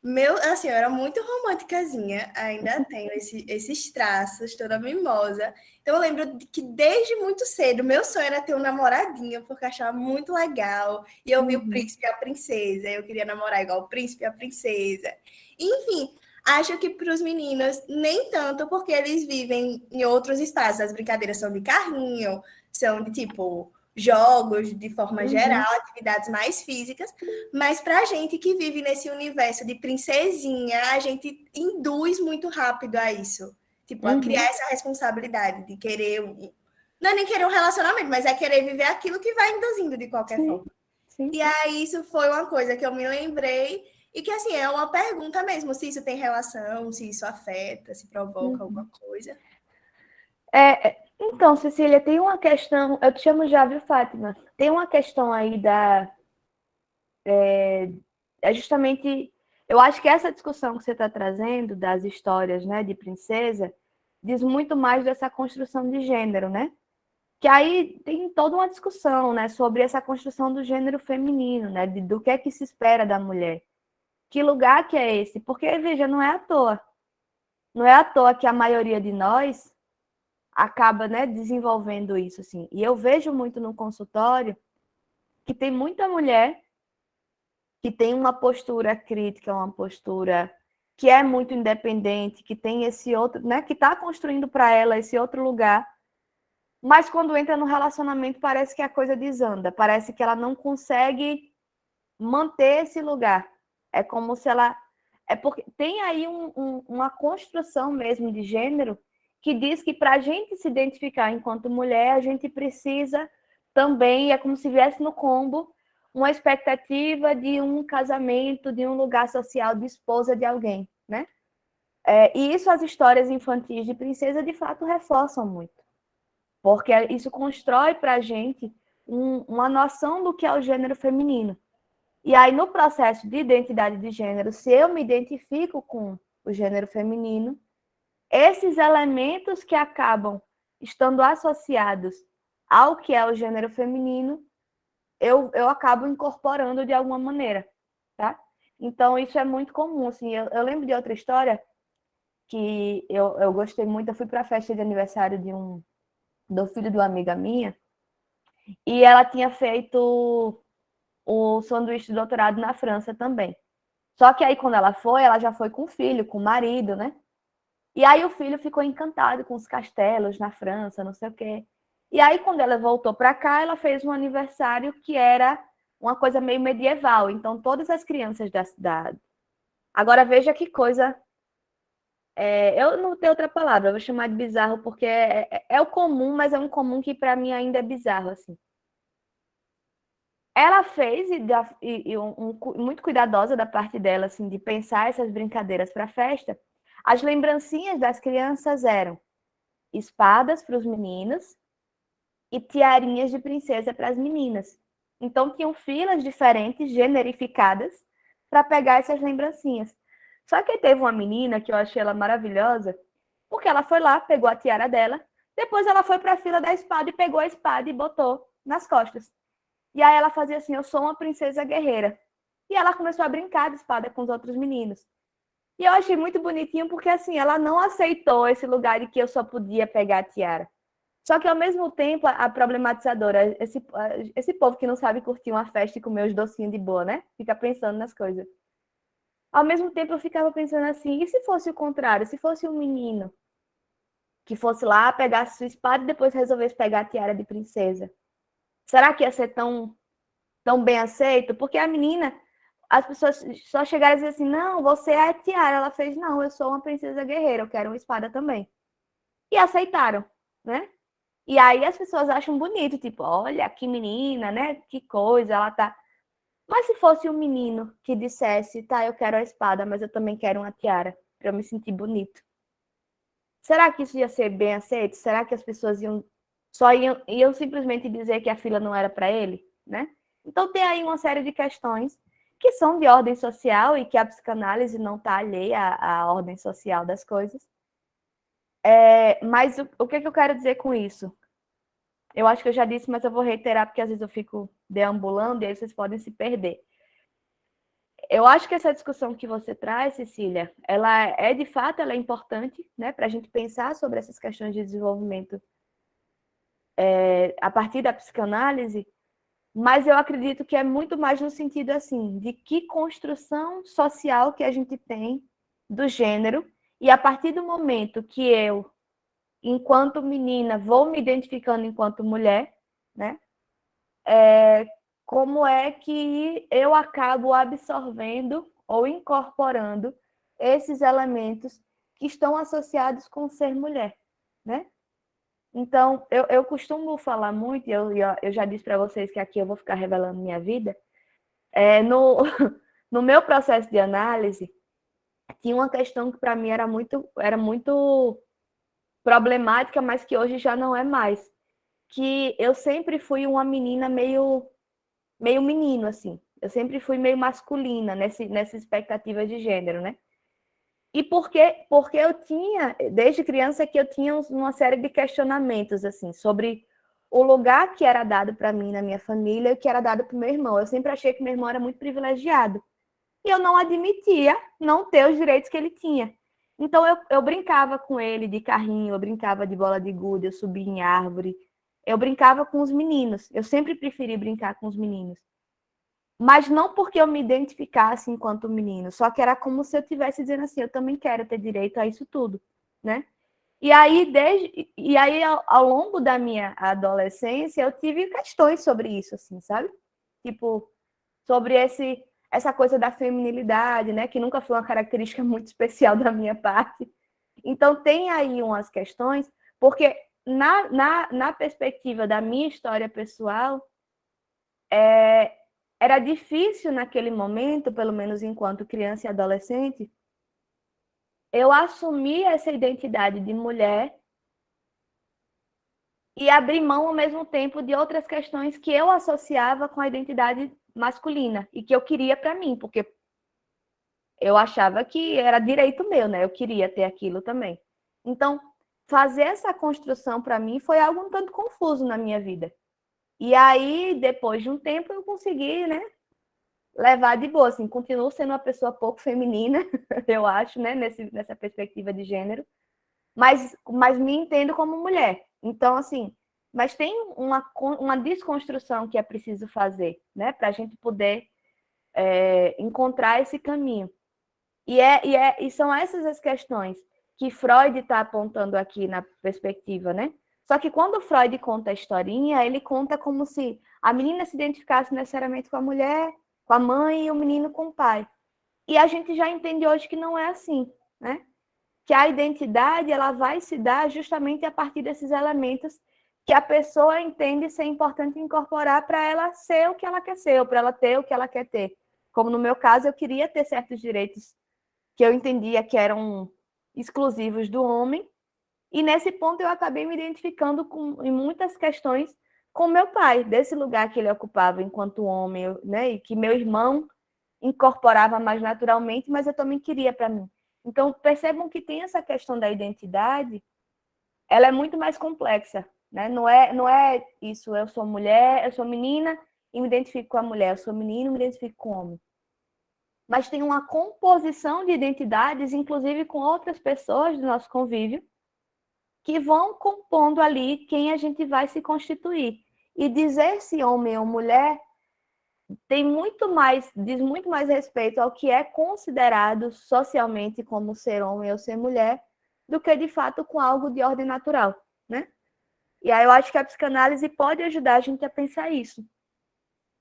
eu era muito românticazinha, ainda tenho esses traços, toda mimosa. Então, eu lembro que desde muito cedo, meu sonho era ter um namoradinho, porque eu achava muito legal. E eu vi o príncipe e a princesa, eu queria namorar igual o príncipe e a princesa. Enfim, acho que para os meninos, nem tanto, porque eles vivem em outros espaços. As brincadeiras são de carrinho, são de tipo jogos de forma geral, atividades mais físicas, mas para a gente que vive nesse universo de princesinha, a gente induz muito rápido a isso, tipo, a criar essa responsabilidade de querer, não é nem querer um relacionamento, mas é querer viver aquilo que vai induzindo de qualquer forma. Sim. E aí isso foi uma coisa que eu me lembrei e que, assim, é uma pergunta mesmo, se isso tem relação, se isso afeta, se provoca alguma coisa. Então, Cecília, tem uma questão, eu te chamo já, viu, Fátima? Tem uma questão aí é justamente, eu acho que essa discussão que você está trazendo das histórias, né, de princesa, diz muito mais dessa construção de gênero, né? Que aí tem toda uma discussão, né, sobre essa construção do gênero feminino, né, do que é que se espera da mulher. Que lugar que é esse? Porque, veja, não é à toa. Não é à toa que a maioria de nós acaba, né, desenvolvendo isso, assim. E eu vejo muito no consultório que tem muita mulher que tem uma postura crítica, uma postura que é muito independente, que tem esse outro, né, que está construindo para ela esse outro lugar, mas quando entra no relacionamento parece que a coisa desanda, parece que ela não consegue manter esse lugar. É como se ela... É porque tem aí uma construção mesmo de gênero que diz que para a gente se identificar enquanto mulher, a gente precisa também, é como se viesse no combo, uma expectativa de um casamento, de um lugar social de esposa de alguém, né? E isso as histórias infantis de princesa, de fato, reforçam muito. Porque isso constrói para a gente uma noção do que é o gênero feminino. E aí, no processo de identidade de gênero, se eu me identifico com o gênero feminino, esses elementos que acabam estando associados ao que é o gênero feminino, eu acabo incorporando de alguma maneira, tá? Então, isso é muito comum, assim. Eu lembro de outra história que eu gostei muito. Eu fui para a festa de aniversário do filho de uma amiga minha, e ela tinha feito o sanduíche de doutorado na França também. Só que aí, quando ela já foi com o filho, com o marido, né? E aí o filho ficou encantado com os castelos na França, não sei o quê. E aí, quando ela voltou para cá, ela fez um aniversário que era uma coisa meio medieval. Então, todas as crianças da cidade... Agora, veja que coisa... eu não tenho outra palavra, eu vou chamar de bizarro, porque é o comum, mas é um comum que para mim ainda é bizarro, assim. Ela fez, muito cuidadosa da parte dela, assim, de pensar essas brincadeiras para a festa. As lembrancinhas das crianças eram espadas para os meninos e tiarinhas de princesa para as meninas. Então, tinham filas diferentes, generificadas, para pegar essas lembrancinhas. Só que teve uma menina que eu achei ela maravilhosa, porque ela foi lá, pegou a tiara dela, depois ela foi para a fila da espada e pegou a espada e botou nas costas. E aí ela fazia assim, eu sou uma princesa guerreira. E ela começou a brincar de espada com os outros meninos. E eu achei muito bonitinho porque, assim, ela não aceitou esse lugar de que eu só podia pegar a tiara. Só que, ao mesmo tempo, a problematizadora, esse povo que não sabe curtir uma festa e comer os docinhos de boa, né? Fica pensando nas coisas. Ao mesmo tempo, eu ficava pensando assim, e se fosse o contrário? Se fosse um menino que fosse lá, pegasse sua espada e depois resolvesse pegar a tiara de princesa? Será que ia ser tão bem aceito? Porque a menina, as pessoas só chegaram a dizer assim, não, você é a tiara. Ela fez, não, eu sou uma princesa guerreira, eu quero uma espada também. E aceitaram, né? E aí as pessoas acham bonito, tipo, olha, que menina, né? Que coisa, ela tá... Mas se fosse um menino que dissesse, tá, eu quero a espada, mas eu também quero uma tiara, pra eu me sentir bonito. Será que isso ia ser bem aceito? Será que as pessoas iam simplesmente dizer que a fila não era para ele, né? Então tem aí uma série de questões que são de ordem social e que a psicanálise não está alheia à ordem social das coisas. Mas o que eu quero dizer com isso? Eu acho que eu já disse, mas eu vou reiterar porque às vezes eu fico deambulando e aí vocês podem se perder. Eu acho que essa discussão que você traz, Cecília, ela de fato, ela é importante, né, para a gente pensar sobre essas questões de desenvolvimento a partir da psicanálise, mas eu acredito que é muito mais no sentido assim, de que construção social que a gente tem do gênero, e a partir do momento que eu enquanto menina, vou me identificando enquanto mulher, né? Como é que eu acabo absorvendo ou incorporando esses elementos que estão associados com ser mulher, né? Então, eu costumo falar muito, e eu já disse para vocês que aqui eu vou ficar revelando minha vida, no meu processo de análise, tinha uma questão que para mim era muito problemática, mas que hoje já não é mais. Que eu sempre fui uma menina meio menino, assim. Eu sempre fui meio masculina nessa expectativa de gênero, né? E porque eu tinha, desde criança, que eu tinha uma série de questionamentos, assim, sobre o lugar que era dado para mim na minha família e o que era dado para o meu irmão. Eu sempre achei que meu irmão era muito privilegiado. E eu não admitia não ter os direitos que ele tinha. Então, eu brincava com ele de carrinho, eu brincava de bola de gude, eu subia em árvore, eu brincava com os meninos. Eu sempre preferi brincar com os meninos. Mas não porque eu me identificasse enquanto menino, só que era como se eu estivesse dizendo assim, eu também quero ter direito a isso tudo, né? E aí ao longo da minha adolescência, eu tive questões sobre isso, assim, sabe? Tipo, sobre essa coisa da feminilidade, né? Que nunca foi uma característica muito especial da minha parte. Então, tem aí umas questões, porque na perspectiva da minha história pessoal, era difícil naquele momento, pelo menos enquanto criança e adolescente, eu assumir essa identidade de mulher e abrir mão ao mesmo tempo de outras questões que eu associava com a identidade masculina e que eu queria para mim, porque eu achava que era direito meu, né? Eu queria ter aquilo também. Então, fazer essa construção para mim foi algo um tanto confuso na minha vida. E aí, depois de um tempo, eu consegui, né, levar de boa, assim, continuo sendo uma pessoa pouco feminina, eu acho, né, nessa perspectiva de gênero, mas me entendo como mulher. Então, assim, mas tem uma desconstrução que é preciso fazer, né, para a gente poder encontrar esse caminho. E são essas as questões que Freud está apontando aqui na perspectiva, né? Só que quando Freud conta a historinha, ele conta como se a menina se identificasse necessariamente com a mulher, com a mãe e o menino com o pai. E a gente já entende hoje que não é assim, né? Que a identidade ela vai se dar justamente a partir desses elementos que a pessoa entende ser importante incorporar para ela ser o que ela quer ser, ou para ela ter o que ela quer ter. Como no meu caso, eu queria ter certos direitos que eu entendia que eram exclusivos do homem, e nesse ponto eu acabei me identificando em muitas questões com meu pai, desse lugar que ele ocupava enquanto homem, né, e que meu irmão incorporava mais naturalmente, mas eu também queria para mim. Então, percebam que tem essa questão da identidade, ela é muito mais complexa, né? Não é isso, eu sou mulher, eu sou menina e me identifico com a mulher, eu sou menino e me identifico com o homem. Mas tem uma composição de identidades, inclusive com outras pessoas do nosso convívio, que vão compondo ali quem a gente vai se constituir. E dizer se homem ou mulher diz muito mais respeito ao que é considerado socialmente como ser homem ou ser mulher, do que de fato com algo de ordem natural, né? E aí eu acho que a psicanálise pode ajudar a gente a pensar isso.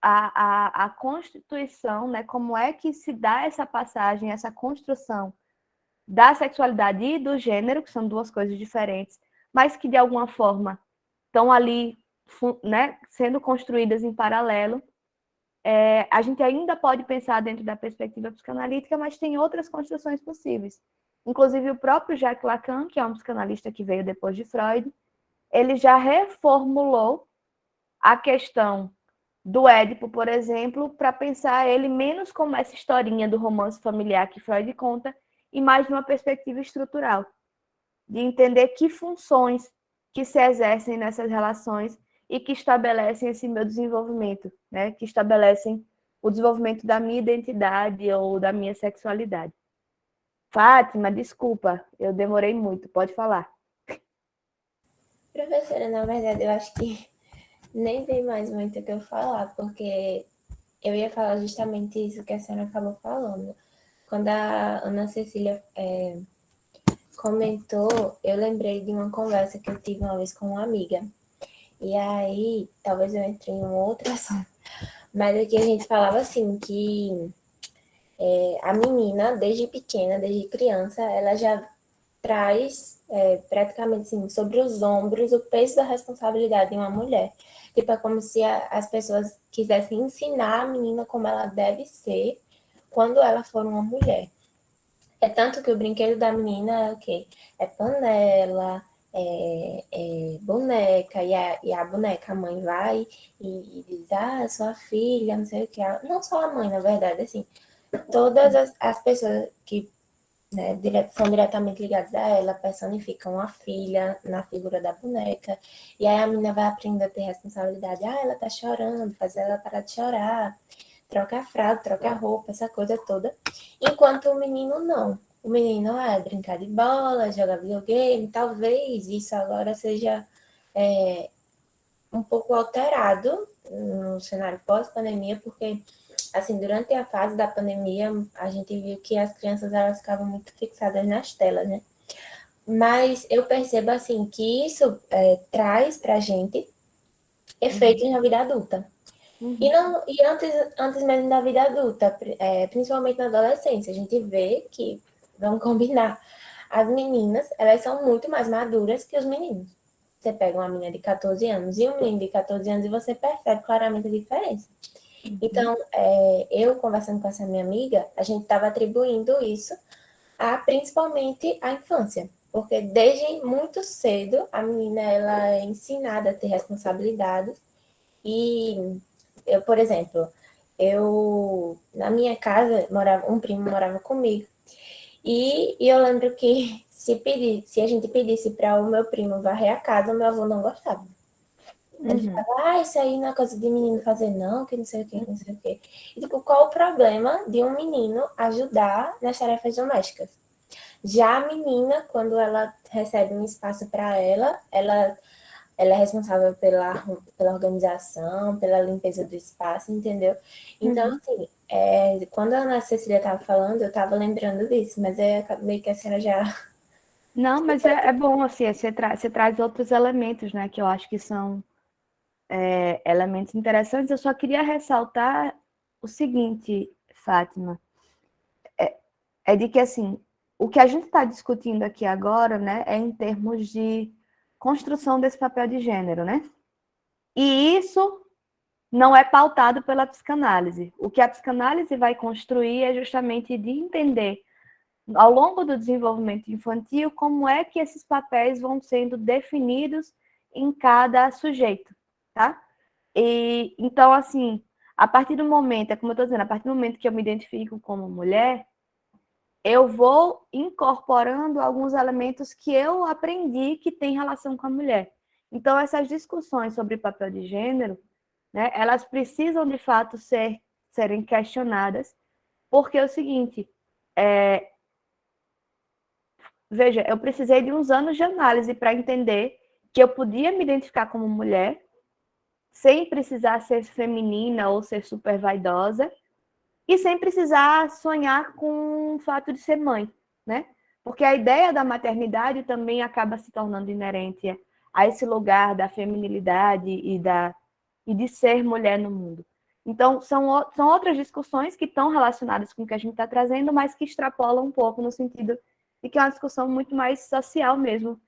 A constituição, né? Como é que se dá essa passagem, essa construção da sexualidade e do gênero, que são duas coisas diferentes, mas que de alguma forma estão ali, né, sendo construídas em paralelo. A gente ainda pode pensar dentro da perspectiva psicanalítica, mas tem outras construções possíveis. Inclusive o próprio Jacques Lacan, que é um psicanalista que veio depois de Freud, ele já reformulou a questão do Édipo, por exemplo, para pensar ele menos como essa historinha do romance familiar que Freud conta, e mais numa perspectiva estrutural, de entender que funções que se exercem nessas relações e que estabelecem esse meu desenvolvimento, né? Que estabelecem o desenvolvimento da minha identidade ou da minha sexualidade. Fátima, desculpa, eu demorei muito, pode falar. Professora, na verdade, eu acho que nem tem mais muito o que eu falar, porque eu ia falar justamente isso que a senhora acabou falando. Quando a Ana Cecília comentou, eu lembrei de uma conversa que eu tive uma vez com uma amiga. E aí, talvez eu entre em um outro assunto. Mas aqui a gente falava assim, que a menina, desde pequena, desde criança, ela já traz praticamente assim, sobre os ombros o peso da responsabilidade de uma mulher. Tipo, é como se as pessoas quisessem ensinar a menina como ela deve ser quando ela for uma mulher. É tanto que o brinquedo da menina é o quê? É panela, é boneca, e a boneca, a mãe vai e diz, sua filha, não sei o que. Não só a mãe, na verdade, assim, todas as pessoas que né, são diretamente ligadas a ela, personificam a filha na figura da boneca, e aí a menina vai aprender a ter responsabilidade. Ela tá chorando, faz ela parar de chorar, troca a fralda, troca a roupa, essa coisa toda. Enquanto o menino não. O menino é brincar de bola, jogar videogame, talvez isso agora seja um pouco alterado no cenário pós-pandemia, porque assim, durante a fase da pandemia, a gente viu que as crianças elas ficavam muito fixadas nas telas, né? Mas eu percebo assim que isso traz para a gente efeitos na vida adulta. E antes mesmo da vida adulta, principalmente na adolescência, a gente vê que, vamos combinar, as meninas, elas são muito mais maduras que os meninos. Você pega uma menina de 14 anos e um menino de 14 anos e você percebe claramente a diferença. Então, eu conversando com essa minha amiga, a gente estava atribuindo isso principalmente à infância. Porque desde muito cedo, a menina ela é ensinada a ter responsabilidades. E eu, por exemplo, na minha casa, um primo morava comigo. E eu lembro que se a gente pedisse para o meu primo varrer a casa, o meu avô não gostava. Ele falava, isso aí não é coisa de menino fazer, não, que não sei o que, que não sei o que. E, tipo, qual o problema de um menino ajudar nas tarefas domésticas? Já a menina, quando ela recebe um espaço para ela é responsável pela organização, pela limpeza do espaço, entendeu? Então, assim, quando a Ana Cecília estava falando, eu estava lembrando disso, mas meio que a senhora já... Não, mas é bom, assim, você traz outros elementos, né, que eu acho que são elementos interessantes. Eu só queria ressaltar o seguinte, Fátima, é de que, assim, o que a gente está discutindo aqui agora, né, é em termos de construção desse papel de gênero, né? E isso não é pautado pela psicanálise. O que a psicanálise vai construir é justamente de entender, ao longo do desenvolvimento infantil, como é que esses papéis vão sendo definidos em cada sujeito, tá? E, então, assim, a partir do momento, é como eu estou dizendo, a partir do momento que eu me identifico como mulher, eu vou incorporando alguns elementos que eu aprendi que tem relação com a mulher. Então, essas discussões sobre papel de gênero, né, elas precisam, de fato, serem questionadas, porque é o seguinte, veja, eu precisei de uns anos de análise para entender que eu podia me identificar como mulher, sem precisar ser feminina ou ser super vaidosa, e sem precisar sonhar com o fato de ser mãe, né? Porque a ideia da maternidade também acaba se tornando inerente a esse lugar da feminilidade e de ser mulher no mundo. Então, são outras discussões que estão relacionadas com o que a gente está trazendo, mas que extrapolam um pouco no sentido de que é uma discussão muito mais social mesmo,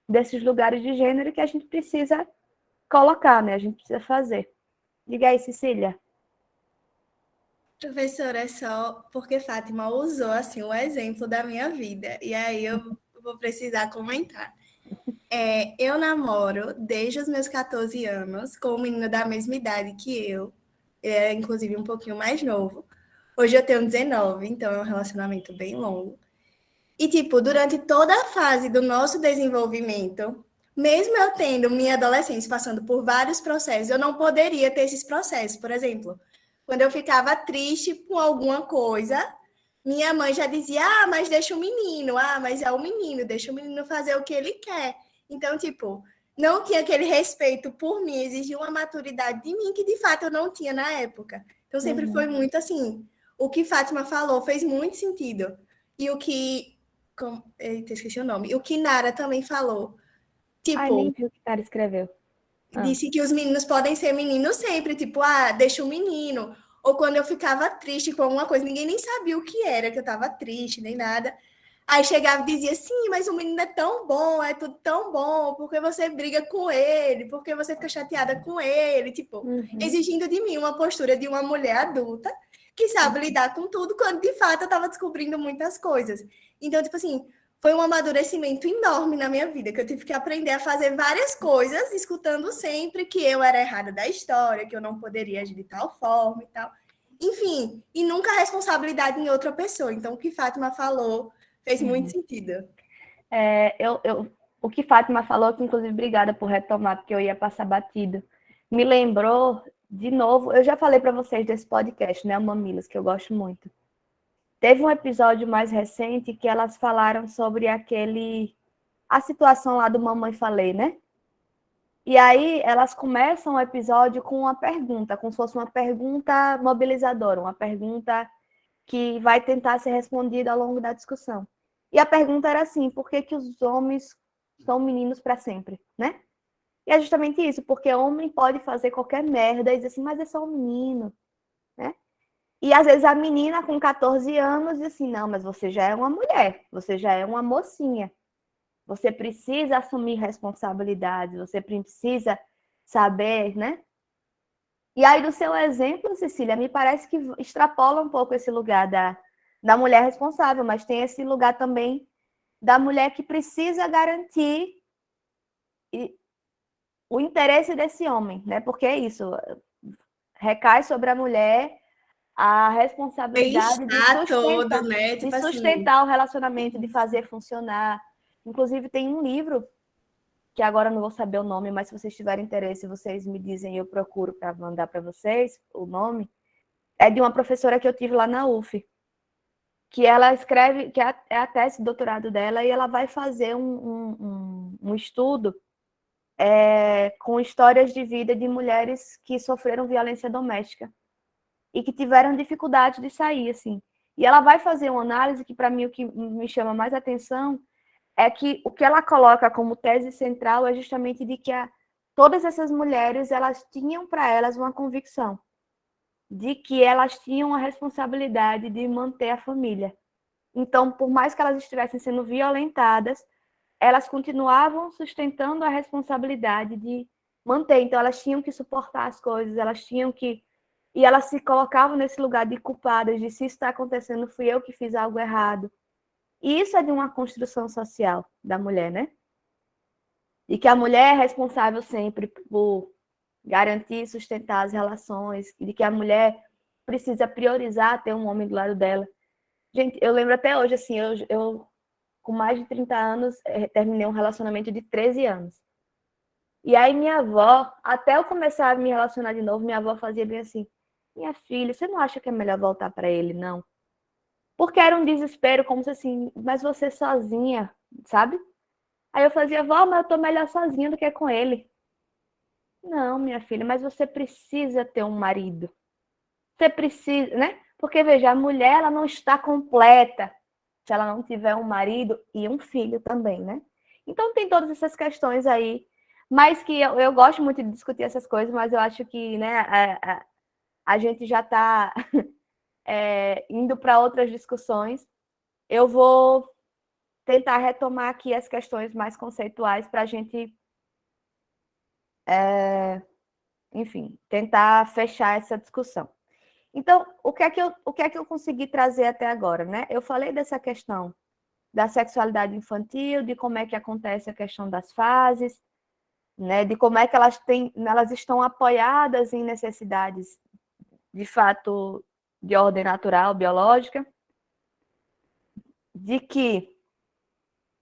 desses lugares de gênero que a gente precisa colocar, né? A gente precisa fazer. Diga aí, Cecília. Professora, é só porque Fátima usou assim o exemplo da minha vida, e aí eu vou precisar comentar. Eu namoro desde os meus 14 anos com um menino da mesma idade que eu, ele é inclusive um pouquinho mais novo. Hoje eu tenho 19, então é um relacionamento bem longo. E, tipo, durante toda a fase do nosso desenvolvimento, mesmo eu tendo minha adolescência passando por vários processos, eu não poderia ter esses processos. Por exemplo, quando eu ficava triste com alguma coisa, minha mãe já dizia: mas deixa o menino, mas é o menino, deixa o menino fazer o que ele quer. Então, tipo, não tinha aquele respeito por mim, exigia uma maturidade de mim que de fato eu não tinha na época. Então, sempre foi muito assim. O que Fátima falou fez muito sentido. E o que Eita, esqueci o nome. O Kinara também falou. Ai, nem Tipo, vi o que Tara escreveu. disse que os meninos podem ser meninos sempre, tipo, deixa o menino. Ou quando eu ficava triste com alguma coisa, ninguém nem sabia o que era, que eu tava triste, nem nada. Aí chegava e dizia, sim, mas o menino é tão bom, é tudo tão bom, porque você briga com ele, porque você fica chateada com ele, tipo, Uhum. exigindo de mim uma postura de uma mulher adulta que sabe lidar com tudo, quando de fato eu tava descobrindo muitas coisas. Então, tipo assim, foi um amadurecimento enorme na minha vida, que eu tive que aprender a fazer várias coisas, escutando sempre que eu era errada da história, que eu não poderia agir de tal forma e tal. Enfim, e nunca a responsabilidade em outra pessoa. Então, o que Fátima falou fez muito sentido. O que Fátima falou, que inclusive obrigada por retomar, porque eu ia passar batido, me lembrou, de novo, eu já falei para vocês desse podcast, né, o Mamilos, que eu gosto muito. Teve um episódio mais recente que elas falaram sobre a situação lá do Mamãe Falei, né? E aí elas começam o episódio com uma pergunta, como se fosse uma pergunta mobilizadora, uma pergunta que vai tentar ser respondida ao longo da discussão. E a pergunta era assim: por que os homens são meninos para sempre, né? E é justamente isso, porque homem pode fazer qualquer merda e dizer assim, mas é só um menino, né? E às vezes a menina com 14 anos diz assim, não, mas você já é uma mulher, você já é uma mocinha. Você precisa assumir responsabilidades, você precisa saber, né? E aí, do seu exemplo, Cecília, me parece que extrapola um pouco esse lugar da mulher responsável, mas tem esse lugar também da mulher que precisa garantir o interesse desse homem, né? Porque é isso, recai sobre a mulher a responsabilidade Bem-estar todo, né? de Tipo assim, sustentar o relacionamento, de fazer funcionar. Inclusive, tem um livro, que agora eu não vou saber o nome, mas se vocês tiverem interesse, vocês me dizem, eu procuro para mandar para vocês o nome. É de uma professora que eu tive lá na UF, que ela escreve, que é a tese de doutorado dela, e ela vai fazer um estudo com histórias de vida de mulheres que sofreram violência doméstica e que tiveram dificuldade de sair, assim. E ela vai fazer uma análise que, para mim, o que me chama mais atenção é que o que ela coloca como tese central é justamente de que todas essas mulheres, elas tinham para elas uma convicção de que elas tinham a responsabilidade de manter a família. Então, por mais que elas estivessem sendo violentadas, elas continuavam sustentando a responsabilidade de manter. Então, elas tinham que suportar as coisas, elas tinham que... E elas se colocavam nesse lugar de culpadas, de se isso está acontecendo, fui eu que fiz algo errado. E isso é de uma construção social da mulher, né? E que a mulher é responsável sempre por garantir e sustentar as relações, e de que a mulher precisa priorizar ter um homem do lado dela. Gente, eu lembro até hoje, assim, eu com mais de 30 anos, terminei um relacionamento de 13 anos. E aí minha avó, até eu começar a me relacionar de novo, minha avó fazia bem assim, minha filha, você não acha que é melhor voltar para ele, não? Porque era um desespero, como se assim, mas você sozinha, sabe? Aí eu fazia, vó, mas eu tô melhor sozinha do que com ele. Não, minha filha, mas você precisa ter um marido. Você precisa, né? Porque, veja, a mulher, ela não está completa se ela não tiver um marido e um filho também, né? Então, tem todas essas questões aí, mas que eu gosto muito de discutir essas coisas, mas eu acho que, né, a gente já está indo para outras discussões. Eu vou tentar retomar aqui as questões mais conceituais para a gente, enfim, tentar fechar essa discussão. Então, o que é que eu consegui trazer até agora, né? Eu falei dessa questão da sexualidade infantil, de como é que acontece a questão das fases, né? De como é que elas estão apoiadas em necessidades, de fato, de ordem natural, biológica, de que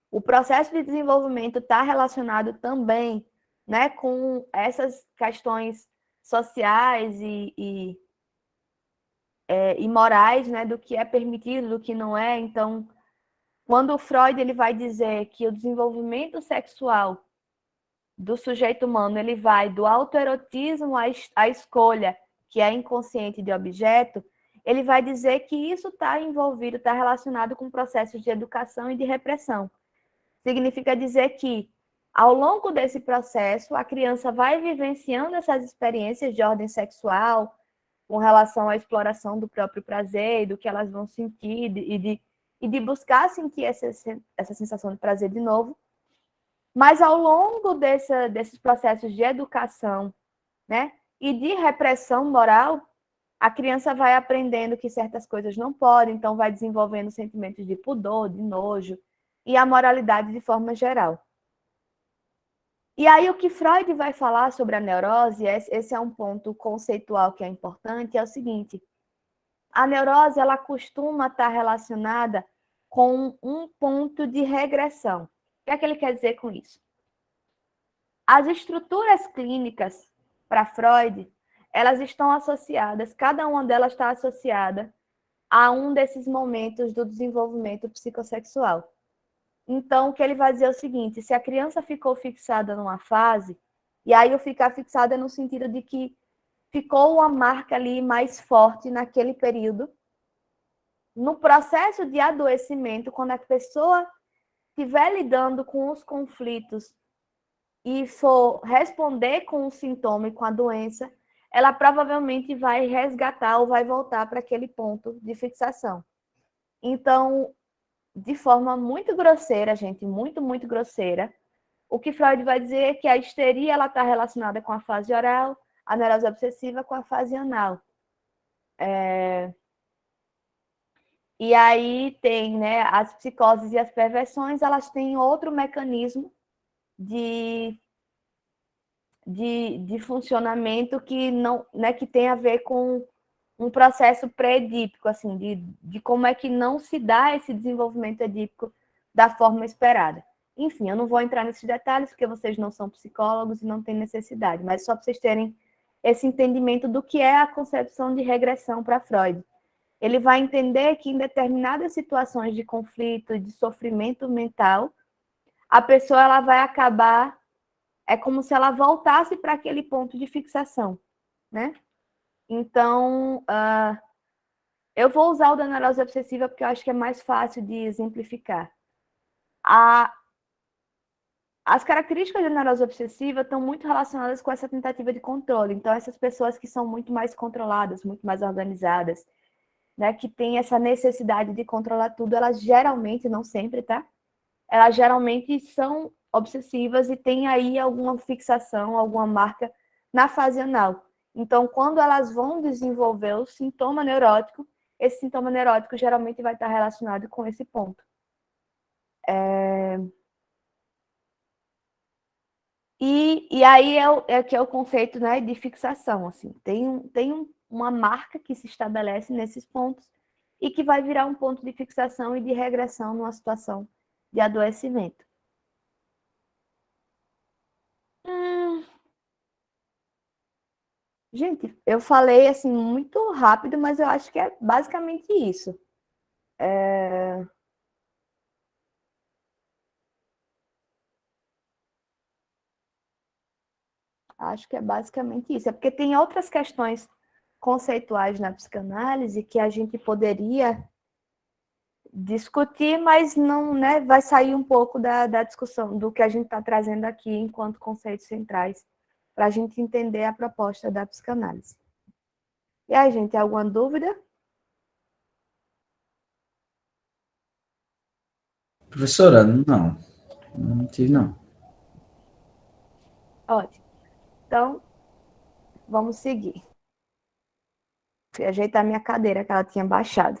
o processo de desenvolvimento está relacionado também, né, com essas questões sociais e morais, né, do que é permitido, do que não é. Então, quando o Freud ele vai dizer que o desenvolvimento sexual do sujeito humano ele vai do autoerotismo à escolha, que é inconsciente de objeto, ele vai dizer que isso está envolvido, está relacionado com processos de educação e de repressão. Significa dizer que, ao longo desse processo, a criança vai vivenciando essas experiências de ordem sexual, com relação à exploração do próprio prazer e do que elas vão sentir, e de buscar sentir essa sensação de prazer de novo. Mas, ao longo desses processos de educação, né, e de repressão moral, a criança vai aprendendo que certas coisas não podem, então vai desenvolvendo sentimentos de pudor, de nojo, e a moralidade de forma geral. E aí o que Freud vai falar sobre a neurose, esse é um ponto conceitual que é importante, é o seguinte: a neurose ela costuma estar relacionada com um ponto de regressão. O que é que ele quer dizer com isso? As estruturas clínicas para Freud, elas estão associadas, cada uma delas está associada a um desses momentos do desenvolvimento psicossexual. Então, o que ele vai dizer é o seguinte: se a criança ficou fixada numa fase, e aí o ficar fixada no sentido de que ficou uma marca ali mais forte naquele período, no processo de adoecimento, quando a pessoa estiver lidando com os conflitos e for responder com o sintoma e com a doença, ela provavelmente vai resgatar ou vai voltar para aquele ponto de fixação. Então, de forma muito grosseira, gente, muito, muito grosseira, o que Freud vai dizer é que a histeria ela está relacionada com a fase oral, a neurose obsessiva com a fase anal. E aí tem, né, as psicoses e as perversões, elas têm outro mecanismo de funcionamento que não, né, que tem a ver com um processo pré-edípico, assim, de como é que não se dá esse desenvolvimento edípico da forma esperada. Enfim, eu não vou entrar nesses detalhes, porque vocês não são psicólogos e não têm necessidade, mas só para vocês terem esse entendimento do que é a concepção de regressão para Freud. Ele vai entender que em determinadas situações de conflito, de sofrimento mental, a pessoa ela vai acabar, é como se ela voltasse para aquele ponto de fixação, né? Então, eu vou usar o da neurose obsessiva porque eu acho que é mais fácil de exemplificar. As características da neurose obsessiva estão muito relacionadas com essa tentativa de controle. Então, essas pessoas que são muito mais controladas, muito mais organizadas, né, que têm essa necessidade de controlar tudo, elas geralmente, não sempre, tá? Elas geralmente são obsessivas e têm aí alguma fixação, alguma marca na fase anal. Então, quando elas vão desenvolver o sintoma neurótico, esse sintoma neurótico geralmente vai estar relacionado com esse ponto. E aí que é o conceito, né, de fixação. Assim. Tem uma marca que se estabelece nesses pontos e que vai virar um ponto de fixação e de regressão numa situação de adoecimento. Gente, eu falei assim muito rápido, mas eu acho que é basicamente isso. Acho que é basicamente isso. É porque tem outras questões conceituais na psicanálise que a gente poderia discutir, mas não, né, vai sair um pouco da discussão, do que a gente está trazendo aqui enquanto conceitos centrais, para a gente entender a proposta da psicanálise. E aí, gente, alguma dúvida? Professora, não tive não. Ótimo. Então, vamos seguir. Fui ajeitar minha cadeira, que ela tinha baixado.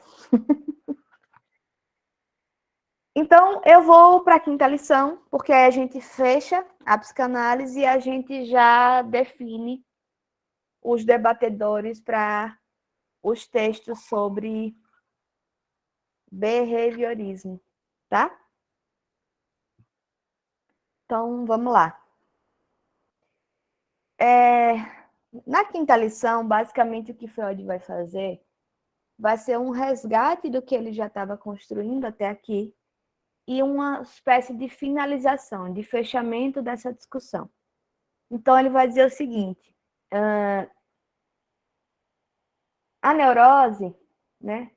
Então, eu vou para a quinta lição, porque aí a gente fecha a psicanálise e a gente já define os debatedores para os textos sobre behaviorismo, tá? Então, vamos lá. Na quinta lição, basicamente o que Freud vai fazer vai ser um resgate do que ele já estava construindo até aqui e uma espécie de finalização, de fechamento dessa discussão. Então, ele vai dizer o seguinte: a neurose, né?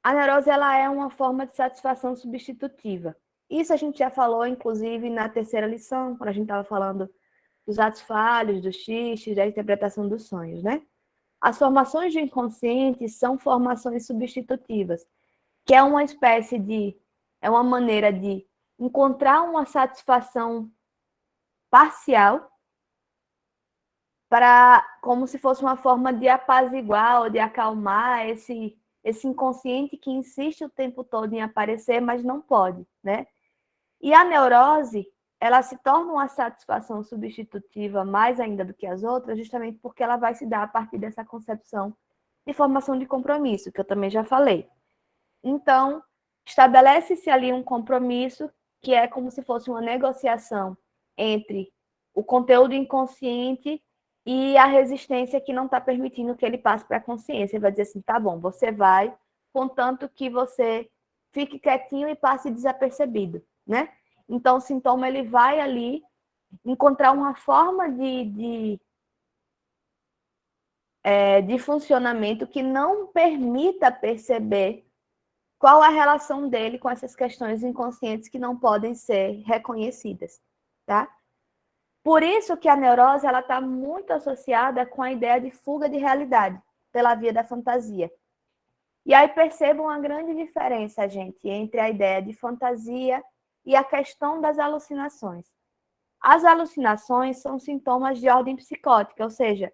A neurose ela é uma forma de satisfação substitutiva. Isso a gente já falou, inclusive, na terceira lição, quando a gente estava falando dos atos falhos, dos xistes, da interpretação dos sonhos, né? As formações do inconsciente são formações substitutivas, que é uma espécie de... é uma maneira de encontrar uma satisfação parcial como se fosse uma forma de apaziguar ou de acalmar esse inconsciente que insiste o tempo todo em aparecer, mas não pode, né? E a neurose, ela se torna uma satisfação substitutiva mais ainda do que as outras, justamente porque ela vai se dar a partir dessa concepção de formação de compromisso, que eu também já falei. Então, estabelece-se ali um compromisso que é como se fosse uma negociação entre o conteúdo inconsciente e a resistência que não está permitindo que ele passe para a consciência. Ele vai dizer assim, tá bom, você vai, contanto que você fique quietinho e passe desapercebido, né? Então, o sintoma, ele vai ali encontrar uma forma de funcionamento que não permita perceber qual a relação dele com essas questões inconscientes que não podem ser reconhecidas, tá? Por isso que a neurose ela está muito associada com a ideia de fuga de realidade, pela via da fantasia. E aí percebam a grande diferença, gente, entre a ideia de fantasia e a questão das alucinações. As alucinações são sintomas de ordem psicótica, ou seja,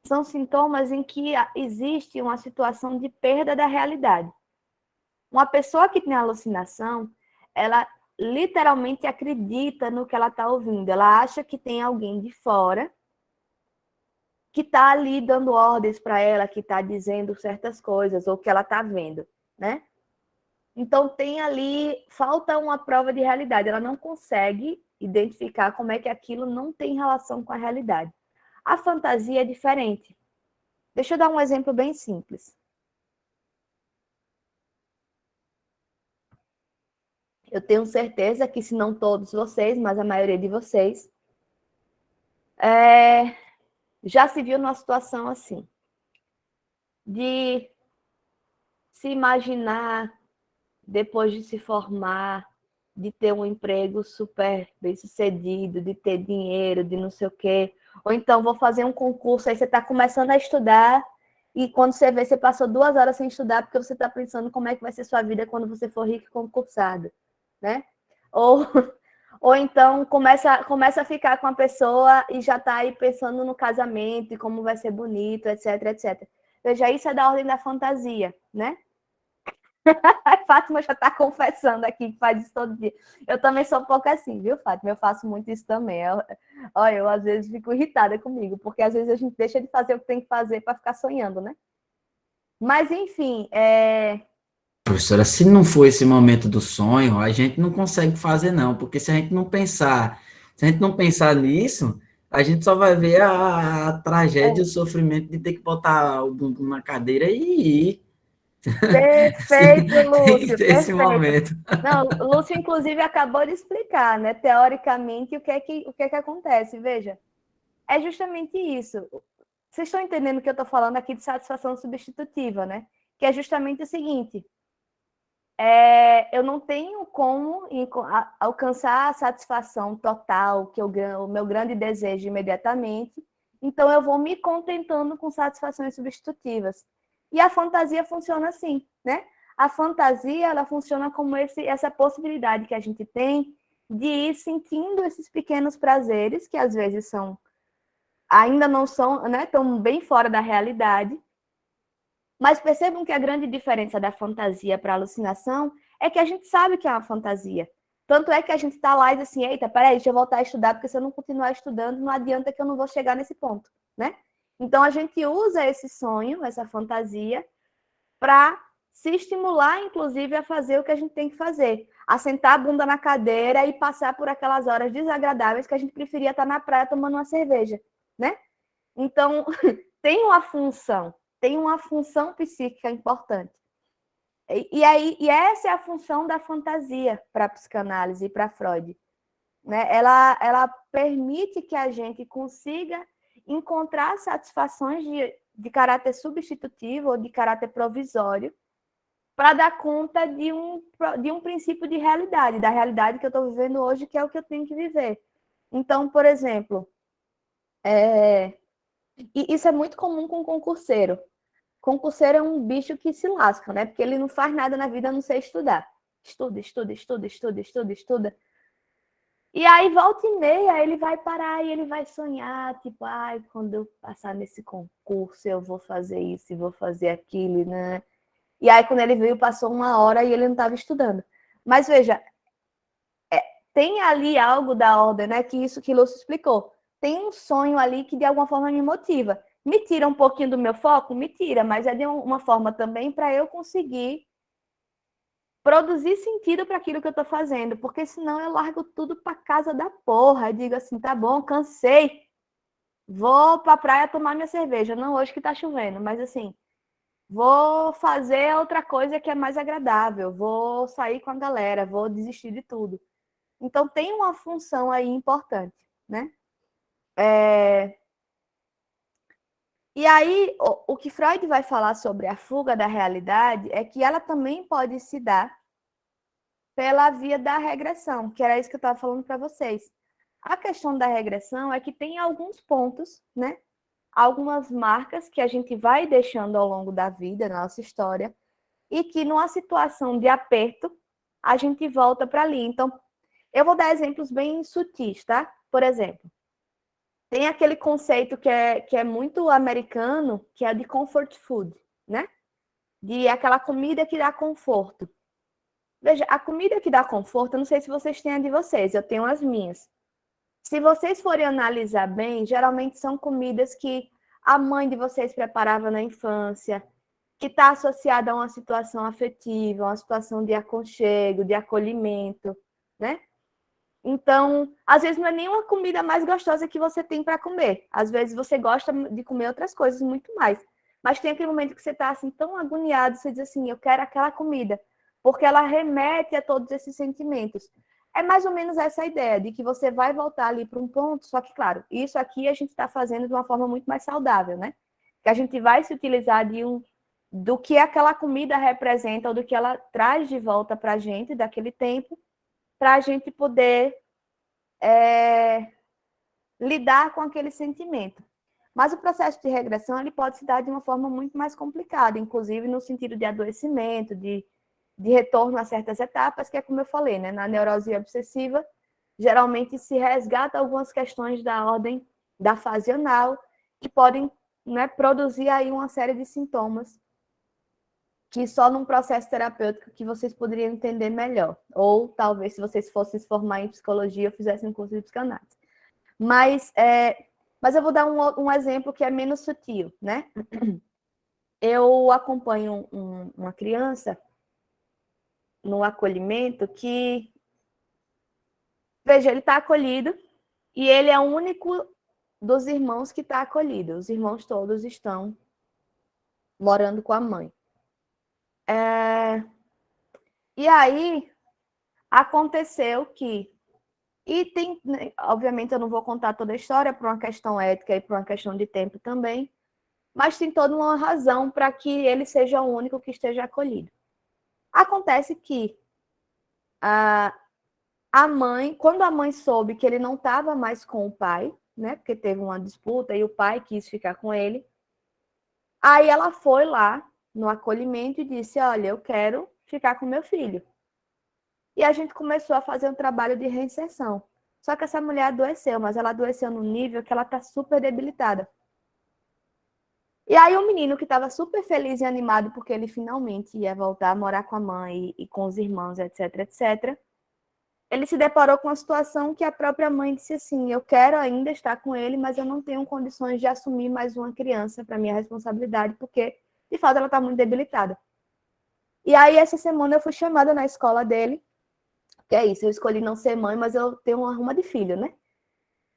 são sintomas em que existe uma situação de perda da realidade. Uma pessoa que tem alucinação, ela literalmente acredita no que ela está ouvindo. Ela acha que tem alguém de fora que está ali dando ordens para ela, que está dizendo certas coisas, ou que ela está vendo, né? Então, tem ali, falta uma prova de realidade. Ela não consegue identificar como é que aquilo não tem relação com a realidade. A fantasia é diferente. Deixa eu dar um exemplo bem simples. Eu tenho certeza que, se não todos vocês, mas a maioria de vocês, já se viu numa situação assim, de se imaginar, depois de se formar, de ter um emprego super bem-sucedido, de ter dinheiro, de não sei o quê. Ou então, vou fazer um concurso, aí você está começando a estudar, e quando você vê, você passou 2 horas sem estudar, porque você está pensando como é que vai ser sua vida quando você for rico e concursado, né? Ou então começa a ficar com a pessoa e já está aí pensando no casamento e como vai ser bonito, etc, etc. Veja, isso é da ordem da fantasia, né? A Fátima já está confessando aqui que faz isso todo dia. Eu também sou um pouco assim, viu, Fátima? Eu faço muito isso também. Eu às vezes fico irritada comigo, porque às vezes a gente deixa de fazer o que tem que fazer para ficar sonhando, né? Mas, enfim, Professora, se não for esse momento do sonho, a gente não consegue fazer, não, porque se a gente não pensar nisso, a gente só vai ver a tragédia e o sofrimento de ter que botar o bumbum na cadeira e ir. Perfeito, Tem que Lúcio, ter esse perfeito. momento. Não, o Lúcio, inclusive, acabou de explicar, né, teoricamente, o que é que acontece. Veja, é justamente isso. Vocês estão entendendo o que eu estou falando aqui de satisfação substitutiva, né? Que é justamente o seguinte, eu não tenho como alcançar a satisfação total, que o meu grande desejo imediatamente, então eu vou me contentando com satisfações substitutivas. E a fantasia funciona assim, né? A fantasia, ela funciona como essa possibilidade que a gente tem de ir sentindo esses pequenos prazeres, que às vezes ainda não são, né, estão bem fora da realidade. Mas percebam que a grande diferença da fantasia para a alucinação é que a gente sabe que é uma fantasia. Tanto é que a gente está lá e diz assim, eita, peraí, deixa eu voltar a estudar, porque se eu não continuar estudando, não adianta que eu não vou chegar nesse ponto, né? Então, a gente usa esse sonho, essa fantasia, para se estimular, inclusive, a fazer o que a gente tem que fazer. A sentar a bunda na cadeira e passar por aquelas horas desagradáveis que a gente preferia estar na praia tomando uma cerveja, né? Então, tem uma função psíquica importante. E essa é a função da fantasia para a psicanálise e para Freud, né? Ela permite que a gente consiga encontrar satisfações de caráter substitutivo ou de caráter provisório para dar conta de um princípio de realidade, da realidade que eu estou vivendo hoje, que é o que eu tenho que viver. Então, por exemplo, e isso é muito comum com concurseiro. Concurseiro é um bicho que se lasca, né? Porque ele não faz nada na vida a não ser estudar. Estuda, estuda, estuda, estuda, estuda, estuda. E aí, volta e meia, ele vai parar e ele vai sonhar, tipo, ai, quando eu passar nesse concurso, eu vou fazer isso e vou fazer aquilo, né? E aí, quando ele veio, passou 1 hora e ele não estava estudando. Mas veja, tem ali algo da ordem, né? Que isso que Lúcio explicou. Tem um sonho ali que de alguma forma me motiva. Me tira um pouquinho do meu foco? Me tira, mas é de uma forma também para eu conseguir produzir sentido para aquilo que eu estou fazendo, porque senão eu largo tudo para casa da porra. Eu digo assim, tá bom, cansei, vou para a praia tomar minha cerveja. Não hoje que está chovendo, mas assim, vou fazer outra coisa que é mais agradável, vou sair com a galera, vou desistir de tudo. Então tem uma função aí importante, né? E aí, o que Freud vai falar sobre a fuga da realidade é que ela também pode se dar pela via da regressão, que era isso que eu estava falando para vocês. A questão da regressão é que tem alguns pontos, né? Algumas marcas que a gente vai deixando ao longo da vida, na nossa história, e que numa situação de aperto, a gente volta para ali. Então, eu vou dar exemplos bem sutis, tá? Por exemplo, tem aquele conceito que é muito americano, que é de comfort food, né? De aquela comida que dá conforto. Veja, a comida que dá conforto, eu não sei se vocês têm a de vocês, eu tenho as minhas. Se vocês forem analisar bem, geralmente são comidas que a mãe de vocês preparava na infância, que está associada a uma situação afetiva, uma situação de aconchego, de acolhimento, né? Então, às vezes não é nenhuma comida mais gostosa que você tem para comer. Às vezes você gosta de comer outras coisas muito mais. Mas tem aquele momento que você está assim, tão agoniado, você diz assim, eu quero aquela comida, porque ela remete a todos esses sentimentos. É mais ou menos essa ideia, de que você vai voltar ali para um ponto, só que, claro, isso aqui a gente está fazendo de uma forma muito mais saudável, né? Que a gente vai se utilizar do que aquela comida representa, ou do que ela traz de volta para a gente, daquele tempo, para a gente poder lidar com aquele sentimento. Mas o processo de regressão ele pode se dar de uma forma muito mais complicada, inclusive no sentido de adoecimento, de retorno a certas etapas, que é como eu falei, né? Na neurose obsessiva, geralmente se resgata algumas questões da ordem da fase anal, que podem, né, produzir aí uma série de sintomas que só num processo terapêutico que vocês poderiam entender melhor. Ou talvez se vocês fossem se formar em psicologia, fizessem um curso de psicanálise. Mas eu vou dar um exemplo que é menos sutil, né? Eu acompanho uma criança no acolhimento que, veja, ele está acolhido e ele é o único dos irmãos que está acolhido. Os irmãos todos estão morando com a mãe. E aí, aconteceu que... E tem, obviamente, eu não vou contar toda a história por uma questão ética e por uma questão de tempo também, mas tem toda uma razão para que ele seja o único que esteja acolhido. Acontece que a mãe, quando a mãe soube que ele não estava mais com o pai, né, porque teve uma disputa e o pai quis ficar com ele, aí ela foi lá no acolhimento e disse, olha, eu quero ficar com meu filho. E a gente começou a fazer um trabalho de reinserção. Só que essa mulher adoeceu, mas ela adoeceu num nível que ela está super debilitada. E aí o menino que estava super feliz e animado porque ele finalmente ia voltar a morar com a mãe e com os irmãos, etc, etc, ele se deparou com uma situação que a própria mãe disse assim, eu quero ainda estar com ele, mas eu não tenho condições de assumir mais uma criança para minha responsabilidade, porque, de fato, ela está muito debilitada. E aí, essa semana, eu fui chamada na escola dele, que é isso, eu escolhi não ser mãe, mas eu tenho uma ruma de filho, né?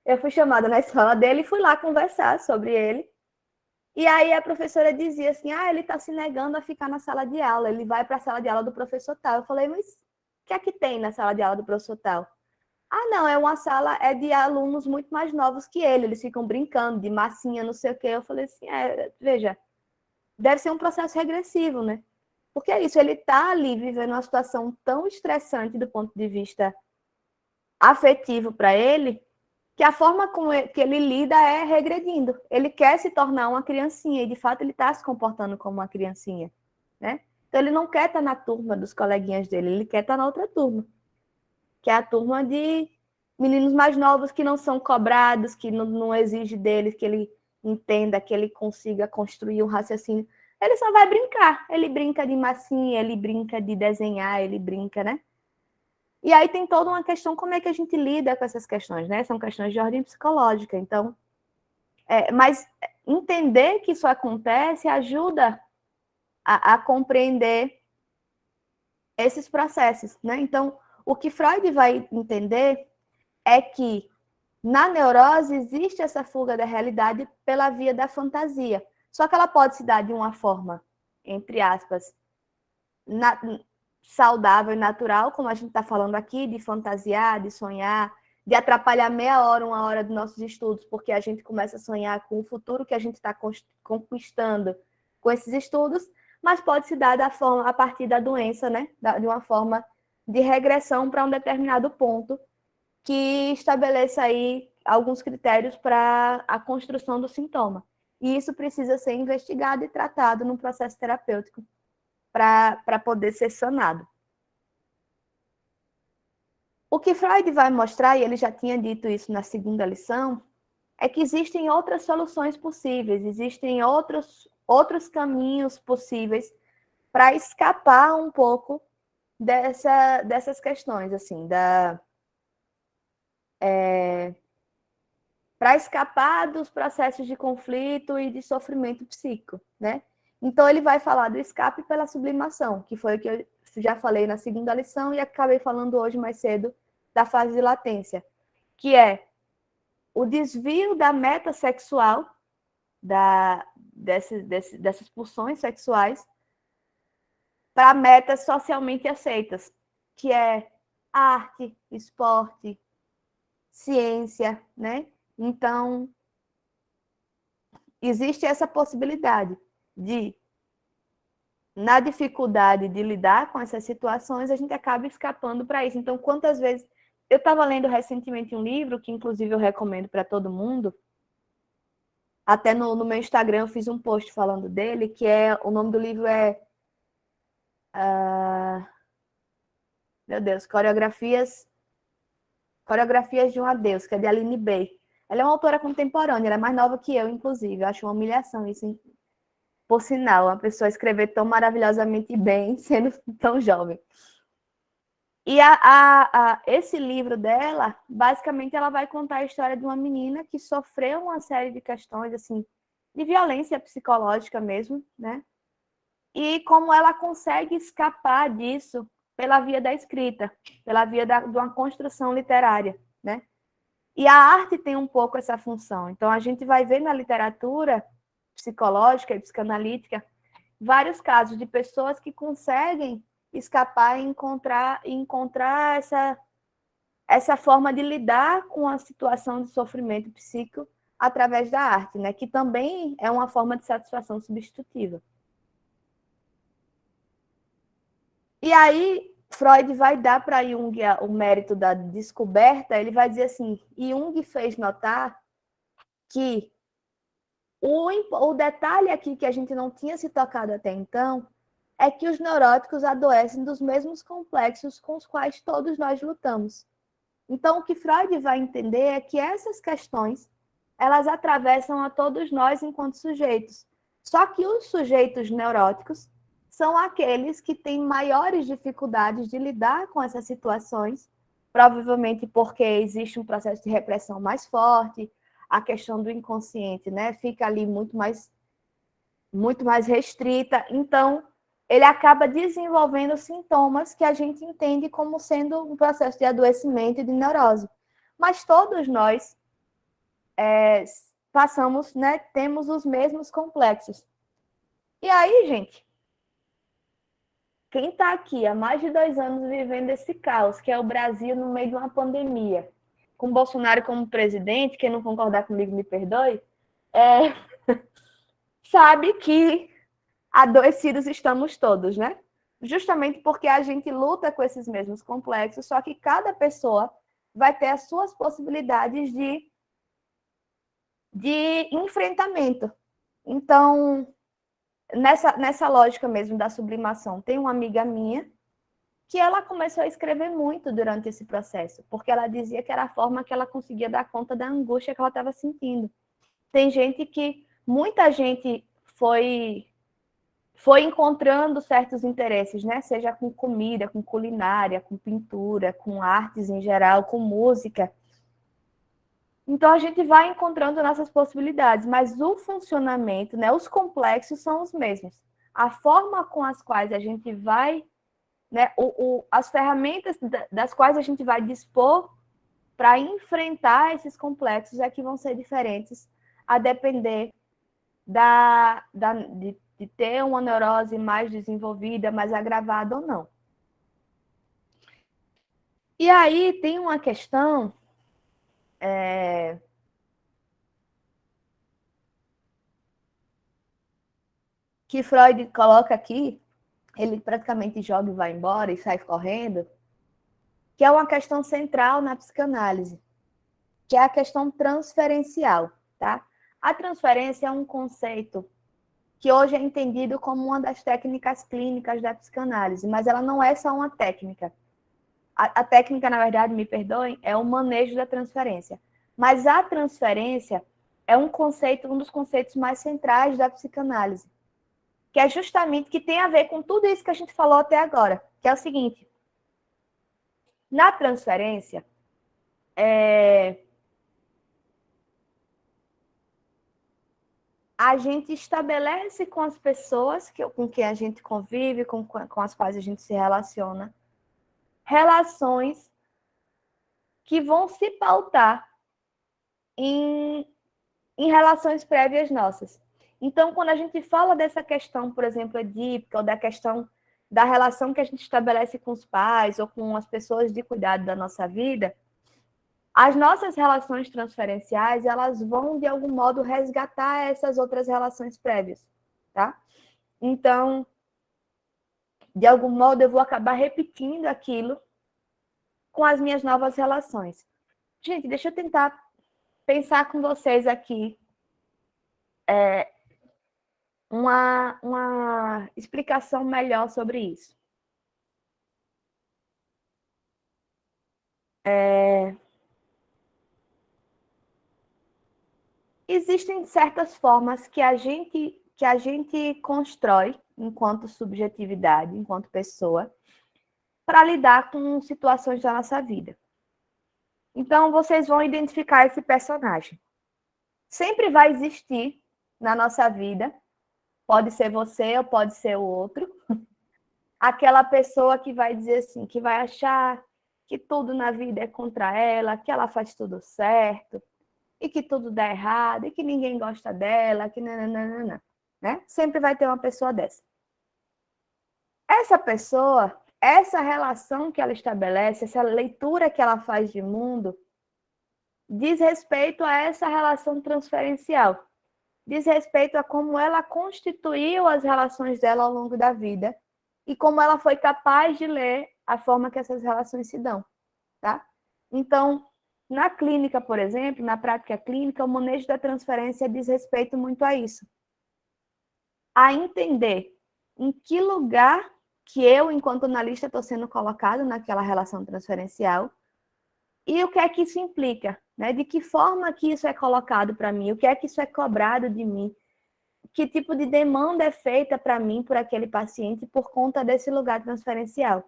Eu fui chamada na escola dele e fui lá conversar sobre ele. E aí a professora dizia assim, ele está se negando a ficar na sala de aula, ele vai para a sala de aula do professor tal. Eu falei, mas o que é que tem na sala de aula do professor tal? Ah, não, é uma sala de alunos muito mais novos que ele, eles ficam brincando de massinha, não sei o quê. Eu falei assim, veja, deve ser um processo regressivo, né? Porque é isso, ele está ali vivendo uma situação tão estressante do ponto de vista afetivo para ele, que a forma que ele lida é regredindo. Ele quer se tornar uma criancinha, e de fato ele está se comportando como uma criancinha, né? Então ele não quer estar na turma dos coleguinhas dele, ele quer estar na outra turma, que é a turma de meninos mais novos que não são cobrados, que não exige dele que ele entenda, que ele consiga construir um raciocínio. Ele só vai brincar. Ele brinca de massinha, ele brinca de desenhar, ele brinca, né? E aí tem toda uma questão, como é que a gente lida com essas questões, né? São questões de ordem psicológica. Então, mas entender que isso acontece ajuda a compreender esses processos, né? Então, o que Freud vai entender é que na neurose existe essa fuga da realidade pela via da fantasia. Só que ela pode se dar de uma forma, entre aspas, saudável e natural, como a gente está falando aqui, de fantasiar, de sonhar, de atrapalhar meia hora, uma hora dos nossos estudos, porque a gente começa a sonhar com o futuro que a gente está conquistando com esses estudos, mas pode se dar a partir da doença, né? De uma forma de regressão para um determinado ponto que estabeleça aí alguns critérios para a construção do sintoma. E isso precisa ser investigado e tratado num processo terapêutico para poder ser sanado. O que Freud vai mostrar, e ele já tinha dito isso na segunda lição, é que existem outras soluções possíveis, existem outros caminhos possíveis para escapar um pouco dessas questões, assim, para escapar dos processos de conflito e de sofrimento psíquico, né? Então, ele vai falar do escape pela sublimação, que foi o que eu já falei na segunda lição e acabei falando hoje mais cedo da fase de latência, que é o desvio da meta sexual, dessas pulsões sexuais, para metas socialmente aceitas, que é arte, esporte, ciência, né? Então, existe essa possibilidade de, na dificuldade de lidar com essas situações, a gente acaba escapando para isso. Então, quantas vezes... Eu estava lendo recentemente um livro, que inclusive eu recomendo para todo mundo, até no meu Instagram eu fiz um post falando dele, que o nome do livro é... meu Deus, Coreografias de um Adeus, que é de Aline Bay. Ela é uma autora contemporânea, ela é mais nova que eu, inclusive. Eu acho uma humilhação isso, hein? Por sinal, uma pessoa escrever tão maravilhosamente bem, sendo tão jovem. E esse livro dela, basicamente, ela vai contar a história de uma menina que sofreu uma série de questões, assim, de violência psicológica mesmo, né? E como ela consegue escapar disso pela via da escrita, pela via de uma construção literária, né? E a arte tem um pouco essa função. Então, a gente vai ver na literatura psicológica e psicanalítica vários casos de pessoas que conseguem escapar e encontrar essa forma de lidar com a situação de sofrimento psíquico através da arte, né? Que também é uma forma de satisfação substitutiva. E aí, Freud vai dar para Jung o mérito da descoberta, ele vai dizer assim, Jung fez notar que o detalhe aqui que a gente não tinha se tocado até então é que os neuróticos adoecem dos mesmos complexos com os quais todos nós lutamos. Então, o que Freud vai entender é que essas questões, elas atravessam a todos nós enquanto sujeitos. Só que os sujeitos neuróticos são aqueles que têm maiores dificuldades de lidar com essas situações, provavelmente porque existe um processo de repressão mais forte, a questão do inconsciente, né, fica ali muito mais restrita. Então, ele acaba desenvolvendo sintomas que a gente entende como sendo um processo de adoecimento e de neurose. Mas todos nós passamos, né, temos os mesmos complexos. E aí, gente, quem está aqui há mais de 2 anos vivendo esse caos, que é o Brasil no meio de uma pandemia, com Bolsonaro como presidente, quem não concordar comigo me perdoe, sabe que adoecidos estamos todos, né? Justamente porque a gente luta com esses mesmos complexos, só que cada pessoa vai ter as suas possibilidades de enfrentamento. Então, nessa lógica mesmo da sublimação, tem uma amiga minha que ela começou a escrever muito durante esse processo, porque ela dizia que era a forma que ela conseguia dar conta da angústia que ela estava sentindo. Tem gente que, muita gente foi encontrando certos interesses, né? Seja com comida, com culinária, com pintura, com artes em geral, com música. Então a gente vai encontrando nossas possibilidades, mas o funcionamento, né, os complexos são os mesmos. A forma com as quais a gente vai, né, as ferramentas das quais a gente vai dispor para enfrentar esses complexos é que vão ser diferentes, a depender de ter uma neurose mais desenvolvida, mais agravada ou não. E aí tem uma questão que Freud coloca aqui, ele praticamente joga e vai embora e sai correndo, que é uma questão central na psicanálise, que é a questão transferencial, tá? A transferência é um conceito que hoje é entendido como uma das técnicas clínicas da psicanálise, mas ela não é só uma técnica. A técnica, na verdade, me perdoem, é o manejo da transferência. Mas a transferência é um dos conceitos mais centrais da psicanálise, que é justamente que tem a ver com tudo isso que a gente falou até agora, que é o seguinte: na transferência, a gente estabelece com as pessoas com quem a gente convive, com as quais a gente se relaciona, relações que vão se pautar em relações prévias nossas. Então, quando a gente fala dessa questão, por exemplo, edípica, ou da questão da relação que a gente estabelece com os pais ou com as pessoas de cuidado da nossa vida, as nossas relações transferenciais, elas vão, de algum modo, resgatar essas outras relações prévias, tá? Então, de algum modo, eu vou acabar repetindo aquilo com as minhas novas relações. Gente, deixa eu tentar pensar com vocês aqui uma explicação melhor sobre isso. Existem certas formas que a gente constrói enquanto subjetividade, enquanto pessoa, para lidar com situações da nossa vida. Então, vocês vão identificar esse personagem. Sempre vai existir na nossa vida, pode ser você ou pode ser o outro, aquela pessoa que vai dizer assim, que vai achar que tudo na vida é contra ela, que ela faz tudo certo, e que tudo dá errado, e que ninguém gosta dela, que nananana, né? Sempre vai ter uma pessoa dessa. Essa pessoa, essa relação que ela estabelece, essa leitura que ela faz de mundo, diz respeito a essa relação transferencial, diz respeito a como ela constituiu as relações dela ao longo da vida e como ela foi capaz de ler a forma que essas relações se dão, tá? Então, na clínica, por exemplo, na prática clínica, o manejo da transferência diz respeito muito a isso. A entender em que lugar que eu, enquanto analista, estou sendo colocado naquela relação transferencial e o que é que isso implica, né? De que forma que isso é colocado para mim, o que é que isso é cobrado de mim, que tipo de demanda é feita para mim, por aquele paciente, por conta desse lugar transferencial.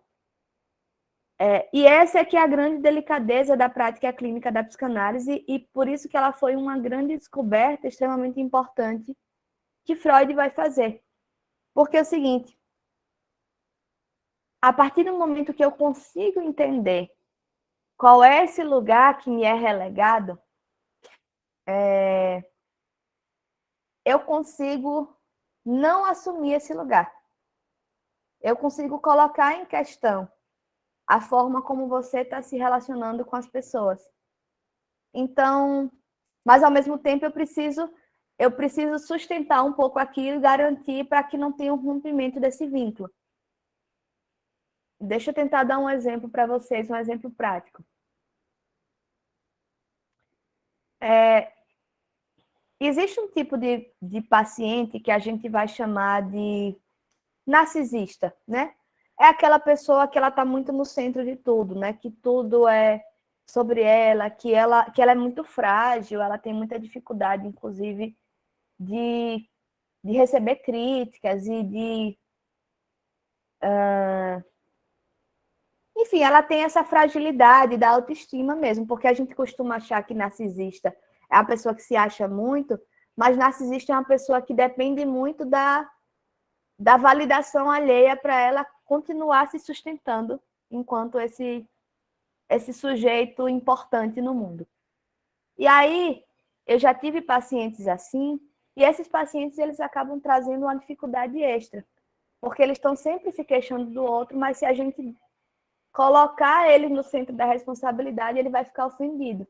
E essa é que é a grande delicadeza da prática clínica da psicanálise e por isso que ela foi uma grande descoberta extremamente importante que Freud vai fazer. Porque é o seguinte, a partir do momento que eu consigo entender qual é esse lugar que me é relegado, eu consigo não assumir esse lugar. eu consigo colocar em questão a forma como você está se relacionando com as pessoas. Então, mas ao mesmo tempo eu preciso sustentar um pouco aquilo e garantir para que não tenha um rompimento desse vínculo. Deixa eu tentar dar um exemplo para vocês, um exemplo prático. Existe um tipo de paciente que a gente vai chamar de narcisista, né? É aquela pessoa que ela está muito no centro de tudo, né? Que tudo é sobre ela, que ela é muito frágil, ela tem muita dificuldade, inclusive, de receber críticas e de... Enfim, ela tem essa fragilidade da autoestima mesmo, porque a gente costuma achar que narcisista é a pessoa que se acha muito, mas narcisista é uma pessoa que depende muito da validação alheia para ela continuar se sustentando enquanto esse sujeito importante no mundo. E aí, eu já tive pacientes assim, e esses pacientes eles acabam trazendo uma dificuldade extra, porque eles estão sempre se queixando do outro, mas se a gente colocar ele no centro da responsabilidade, ele vai ficar ofendido,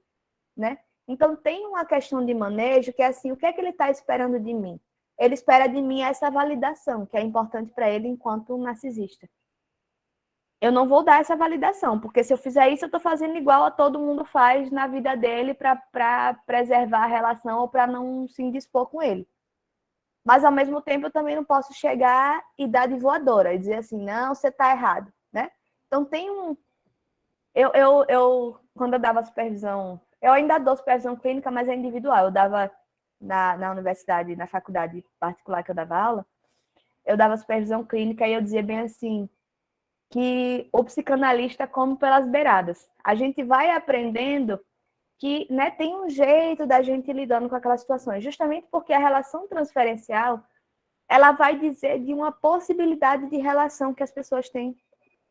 né? Então, tem uma questão de manejo que é assim, o que é que ele está esperando de mim? Ele espera de mim essa validação, que é importante para ele enquanto narcisista. Eu não vou dar essa validação, porque se eu fizer isso, eu estou fazendo igual a todo mundo faz na vida dele para preservar a relação ou para não se indispor com ele. Mas, ao mesmo tempo, eu também não posso chegar e dar de voadora e dizer assim, não, você está errado, né? Então, tem um... quando eu dava supervisão, eu ainda dou supervisão clínica, mas é individual. Eu dava na universidade, na faculdade particular que eu dava aula, eu dava supervisão clínica e eu dizia bem assim, que o psicanalista come pelas beiradas. A gente vai aprendendo que, né, tem um jeito da gente lidando com aquelas situações, justamente porque a relação transferencial, ela vai dizer de uma possibilidade de relação que as pessoas têm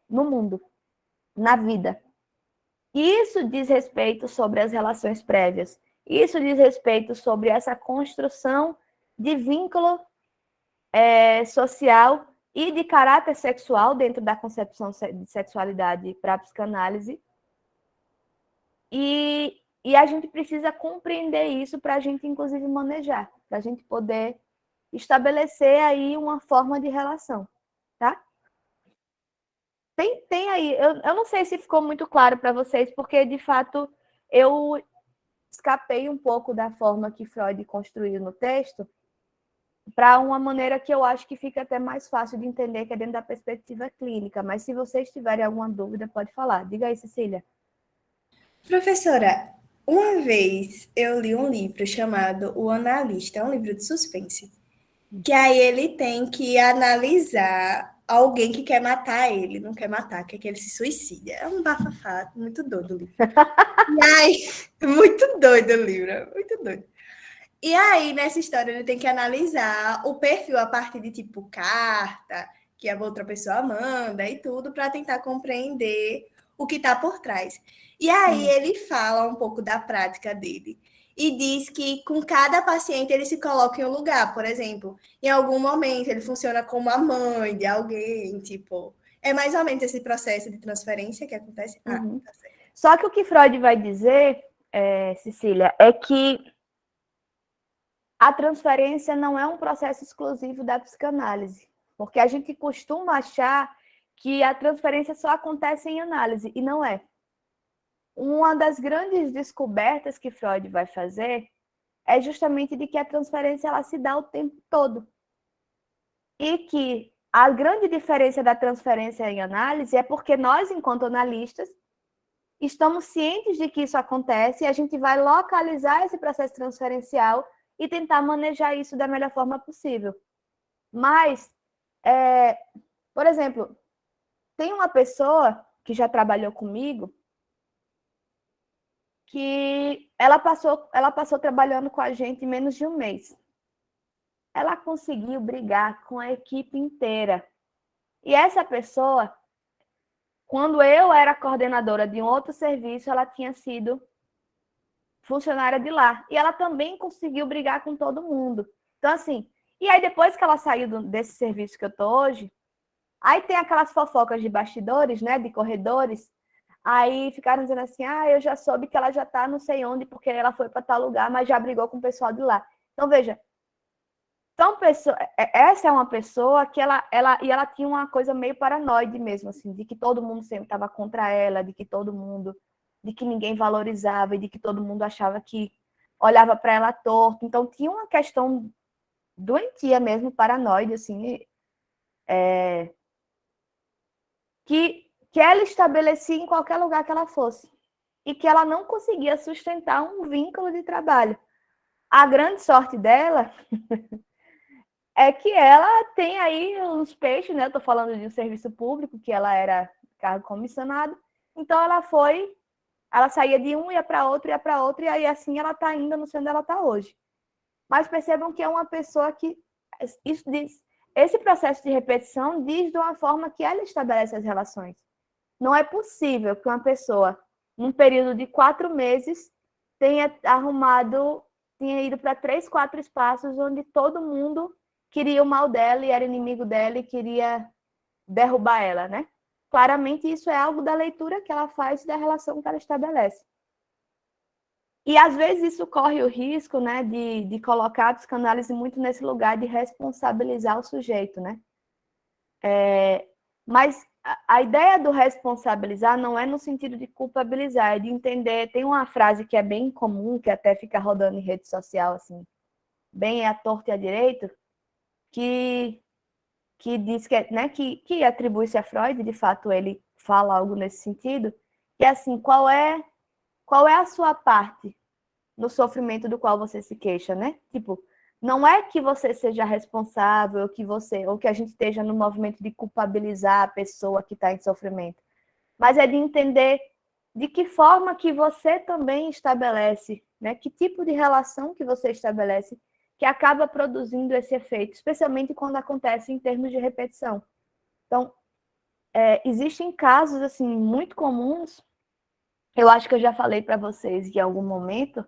no mundo, na vida. Isso diz respeito sobre as relações prévias. Isso diz respeito sobre essa construção de vínculo social e de caráter sexual dentro da concepção de sexualidade para a psicanálise. E a gente precisa compreender isso para a gente, inclusive, manejar, para a gente poder estabelecer aí uma forma de relação, tá? Tem aí, eu não sei se ficou muito claro para vocês, porque, de fato, eu escapei um pouco da forma que Freud construiu no texto para uma maneira que eu acho que fica até mais fácil de entender, que é dentro da perspectiva clínica. Mas se vocês tiverem alguma dúvida, pode falar. Diga aí, Cecília. Professora, uma vez eu li um livro chamado O Analista, é um livro de suspense, que aí ele tem que analisar alguém que quer matar ele, não quer matar, quer que ele se suicide. É um bafafá, muito doido o livro. E aí, muito doido o livro, muito doido. E aí, nessa história, ele tem que analisar o perfil a partir de, tipo, carta, que a outra pessoa manda e tudo, para tentar compreender o que está por trás. E aí, ele fala um pouco da prática dele. E diz que com cada paciente ele se coloca em um lugar. Por exemplo, em algum momento ele funciona como a mãe de alguém, tipo... É mais ou menos esse processo de transferência que acontece. Tá certo. Só que o que Freud vai dizer, Cecília, é que a transferência não é um processo exclusivo da psicanálise, porque a gente costuma achar que a transferência só acontece em análise, e não é. Uma das grandes descobertas que Freud vai fazer é justamente de que a transferência ela se dá o tempo todo. E que a grande diferença da transferência em análise é porque nós, enquanto analistas, estamos cientes de que isso acontece e a gente vai localizar esse processo transferencial e tentar manejar isso da melhor forma possível. Mas, por exemplo, tem uma pessoa que já trabalhou comigo que ela passou trabalhando com a gente em menos de um mês. Ela conseguiu brigar com a equipe inteira. E essa pessoa, quando eu era coordenadora de um outro serviço, ela tinha sido funcionária de lá. E ela também conseguiu brigar com todo mundo. Então, assim, e aí depois que ela saiu desse serviço que eu tô hoje, Aí tem aquelas fofocas de bastidores, né, de corredores. Aí ficaram dizendo assim, eu já soube que ela já está não sei onde, porque ela foi para tal lugar, mas já brigou com o pessoal de lá. Então, veja, essa é uma pessoa que ela tinha uma coisa meio paranoide mesmo, assim, de que todo mundo sempre estava contra ela, de que ninguém valorizava, e de que todo mundo achava que olhava para ela torto. Então, tinha uma questão doentia mesmo, paranoide, assim, que ela estabelecia em qualquer lugar que ela fosse. E que ela não conseguia sustentar um vínculo de trabalho. A grande sorte dela é que ela tem aí uns peixes, né? Eu estou falando de um serviço público, que ela era cargo comissionado. Então, ela saía de um, ia para outro, e aí assim ela está ainda no onde ela está hoje. Mas percebam que é uma pessoa que isso diz, esse processo de repetição diz de uma forma que ela estabelece as relações. Não é possível que uma pessoa, num período de 4 meses, tenha ido para 3, 4 espaços onde todo mundo queria o mal dela e era inimigo dela e queria derrubar ela, né? Claramente isso é algo da leitura que ela faz e da relação que ela estabelece. E às vezes isso corre o risco, né, de colocar a psicanálise muito nesse lugar de responsabilizar o sujeito, né? Mas a ideia do responsabilizar não é no sentido de culpabilizar, é de entender. Tem uma frase que é bem comum, que até fica rodando em rede social, assim, bem à torta e à direita, que diz que, né, que atribui-se a Freud, de fato ele fala algo nesse sentido, que é assim, qual é a sua parte no sofrimento do qual você se queixa, né? Tipo, não é que você seja responsável, ou que a gente esteja no movimento de culpabilizar a pessoa que está em sofrimento, mas é de entender de que forma que você também estabelece, né? Que tipo de relação que você estabelece que acaba produzindo esse efeito, especialmente quando acontece em termos de repetição. Então, existem casos assim muito comuns. Eu acho que eu já falei para vocês em algum momento,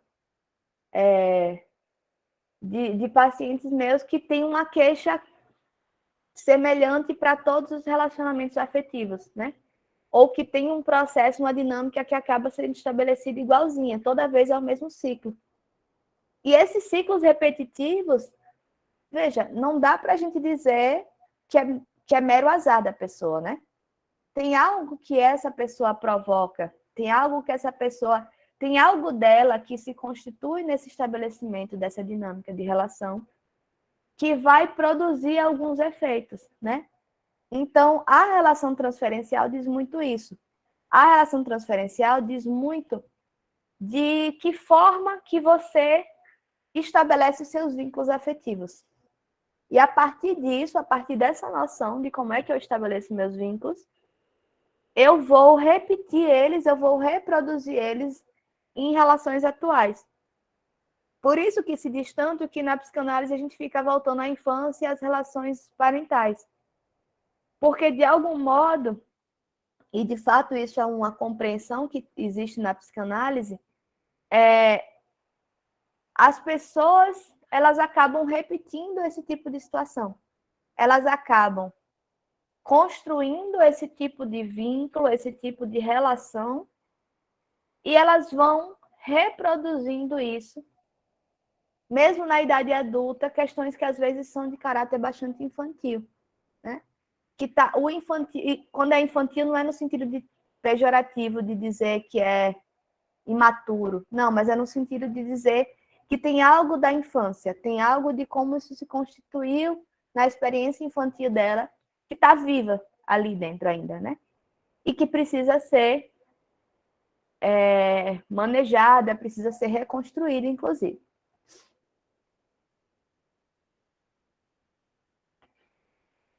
de pacientes meus que têm uma queixa semelhante para todos os relacionamentos afetivos, né? Ou que tem um processo, uma dinâmica que acaba sendo estabelecida igualzinha, toda vez é o mesmo ciclo. E esses ciclos repetitivos, veja, não dá para a gente dizer que é mero azar da pessoa, né? Tem algo que essa pessoa provoca, tem algo dela que se constitui nesse estabelecimento dessa dinâmica de relação que vai produzir alguns efeitos, né? Então, a relação transferencial diz muito isso. A relação transferencial diz muito de que forma que você estabelece os seus vínculos afetivos. E a partir disso, a partir dessa noção de como é que eu estabeleço meus vínculos, eu vou repetir eles, eu vou reproduzir eles em relações atuais. Por isso que se diz tanto que na psicanálise a gente fica voltando à infância e às relações parentais. Porque, de algum modo, e de fato isso é uma compreensão que existe na psicanálise, as pessoas elas acabam repetindo esse tipo de situação. Elas acabam construindo esse tipo de vínculo, esse tipo de relação, e elas vão reproduzindo isso, mesmo na idade adulta, questões que às vezes são de caráter bastante infantil, né? Que o infantil, quando é infantil não é no sentido de pejorativo de dizer que é imaturo, não, mas é no sentido de dizer que tem algo da infância, tem algo de como isso se constituiu na experiência infantil dela, que está viva ali dentro ainda, né? E que precisa ser manejada, precisa ser reconstruída, inclusive.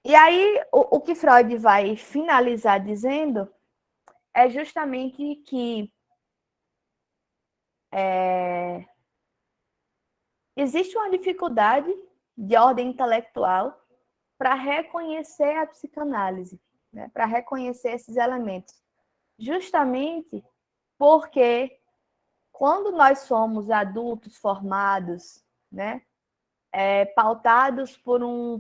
E aí, o que Freud vai finalizar dizendo é justamente que existe uma dificuldade de ordem intelectual para reconhecer a psicanálise, né? Para reconhecer esses elementos. Justamente porque quando nós somos adultos formados, né, pautados por um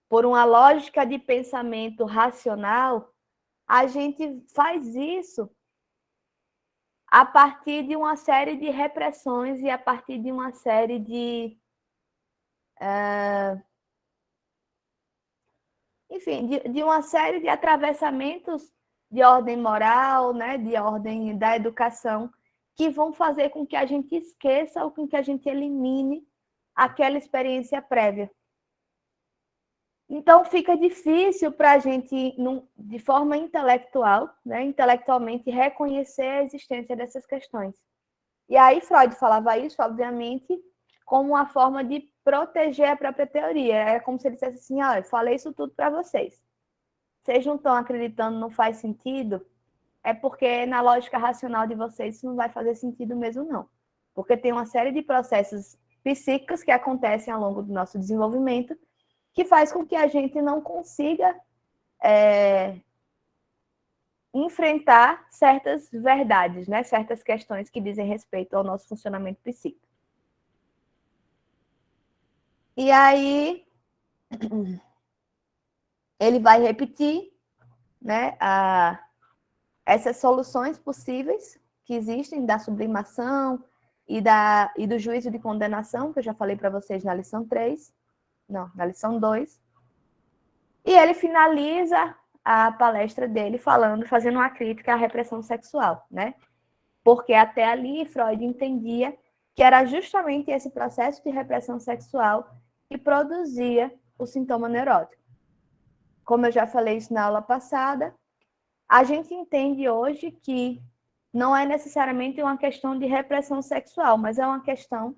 por uma lógica de pensamento racional, a gente faz isso a partir de uma série de repressões e a partir de uma série de enfim, de uma série de atravessamentos de ordem moral, né, de ordem da educação, que vão fazer com que a gente esqueça ou com que a gente elimine aquela experiência prévia. Então, fica difícil para a gente, de forma intelectual, né, intelectualmente, reconhecer a existência dessas questões. E aí, Freud falava isso, obviamente, como uma forma de proteger a própria teoria. É como se ele dissesse assim, olha, falei isso tudo para vocês. Vocês não estão acreditando, não faz sentido, é porque na lógica racional de vocês isso não vai fazer sentido mesmo, não. Porque tem uma série de processos psíquicos que acontecem ao longo do nosso desenvolvimento que faz com que a gente não consiga enfrentar certas verdades, né? Certas questões que dizem respeito ao nosso funcionamento psíquico. E aí, ele vai repetir, né, essas soluções possíveis que existem da sublimação e do juízo de condenação, que eu já falei para vocês na lição 3, não, na lição 2. E ele finaliza a palestra dele fazendo uma crítica à repressão sexual, né? Porque até ali Freud entendia que era justamente esse processo de repressão sexual que produzia o sintoma neurótico. Como eu já falei isso na aula passada, a gente entende hoje que não é necessariamente uma questão de repressão sexual, mas é uma questão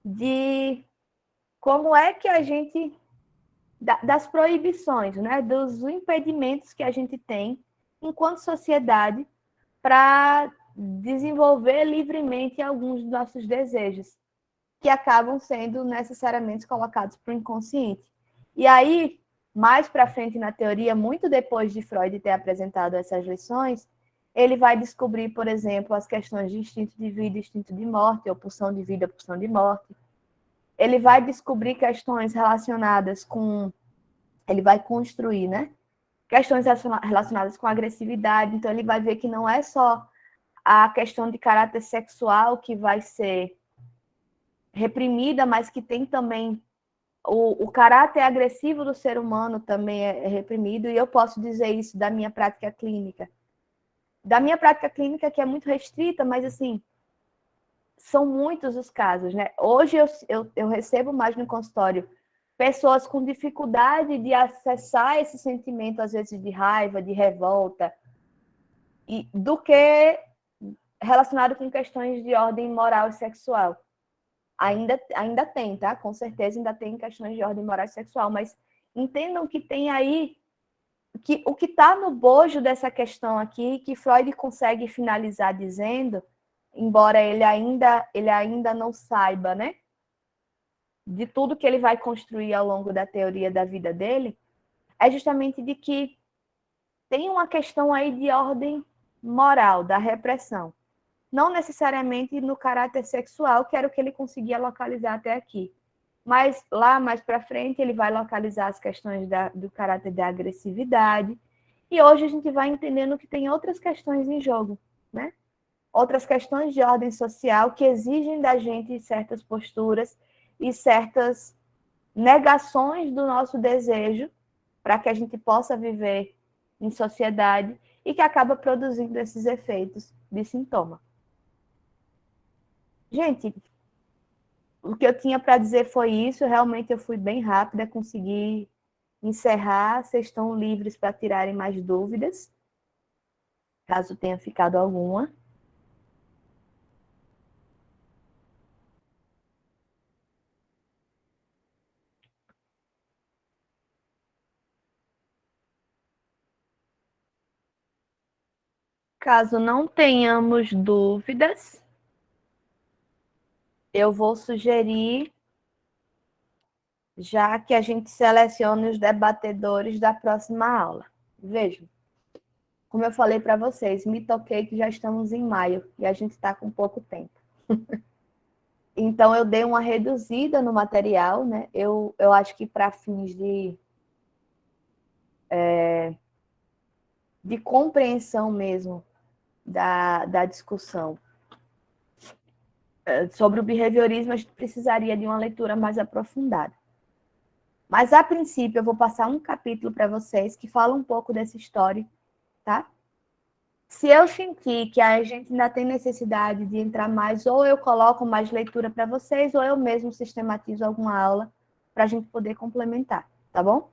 de como é que a gente, das proibições, né, dos impedimentos que a gente tem enquanto sociedade para desenvolver livremente alguns dos nossos desejos, que acabam sendo necessariamente colocados para o inconsciente. E aí, mais para frente na teoria, muito depois de Freud ter apresentado essas lições, ele vai descobrir, por exemplo, as questões de instinto de vida e instinto de morte, ou pulsão de vida, pulsão de morte. Ele vai descobrir questões relacionadas com... Ele vai construir, né? Questões relacionadas com agressividade. Então, ele vai ver que não é só a questão de caráter sexual que vai ser reprimida, mas que tem também o caráter agressivo do ser humano também é reprimido, e eu posso dizer isso da minha prática clínica. Da minha prática clínica, que é muito restrita, mas, assim, são muitos os casos, né? Hoje eu recebo mais no consultório pessoas com dificuldade de acessar esse sentimento, às vezes, de raiva, de revolta, do que relacionado com questões de ordem moral e sexual. Ainda tem, tá? Com certeza ainda tem questões de ordem moral e sexual, mas entendam que tem aí que o que está no bojo dessa questão aqui, que Freud consegue finalizar dizendo, embora ele ainda não saiba, né, de tudo que ele vai construir ao longo da teoria da vida dele, é justamente de que tem uma questão aí de ordem moral, da repressão. Não necessariamente no caráter sexual, que era o que ele conseguia localizar até aqui. Mas lá mais para frente ele vai localizar as questões do caráter da agressividade. E hoje a gente vai entendendo que tem outras questões em jogo, né? Outras questões de ordem social que exigem da gente certas posturas e certas negações do nosso desejo para que a gente possa viver em sociedade e que acaba produzindo esses efeitos de sintoma. Gente, o que eu tinha para dizer foi isso. Realmente eu fui bem rápida, consegui encerrar. Vocês estão livres para tirarem mais dúvidas, caso tenha ficado alguma. Caso não tenhamos dúvidas, eu vou sugerir já que a gente selecione os debatedores da próxima aula. Vejam, como eu falei para vocês, me toquei que já estamos em maio e a gente está com pouco tempo. Então, eu dei uma reduzida no material, né? Eu acho que para fins de de compreensão mesmo da discussão. Sobre o behaviorismo, a gente precisaria de uma leitura mais aprofundada. Mas, a princípio, eu vou passar um capítulo para vocês que fala um pouco dessa história, tá? Se eu sentir que a gente ainda tem necessidade de entrar mais, ou eu coloco mais leitura para vocês, ou eu mesmo sistematizo alguma aula para a gente poder complementar, tá bom?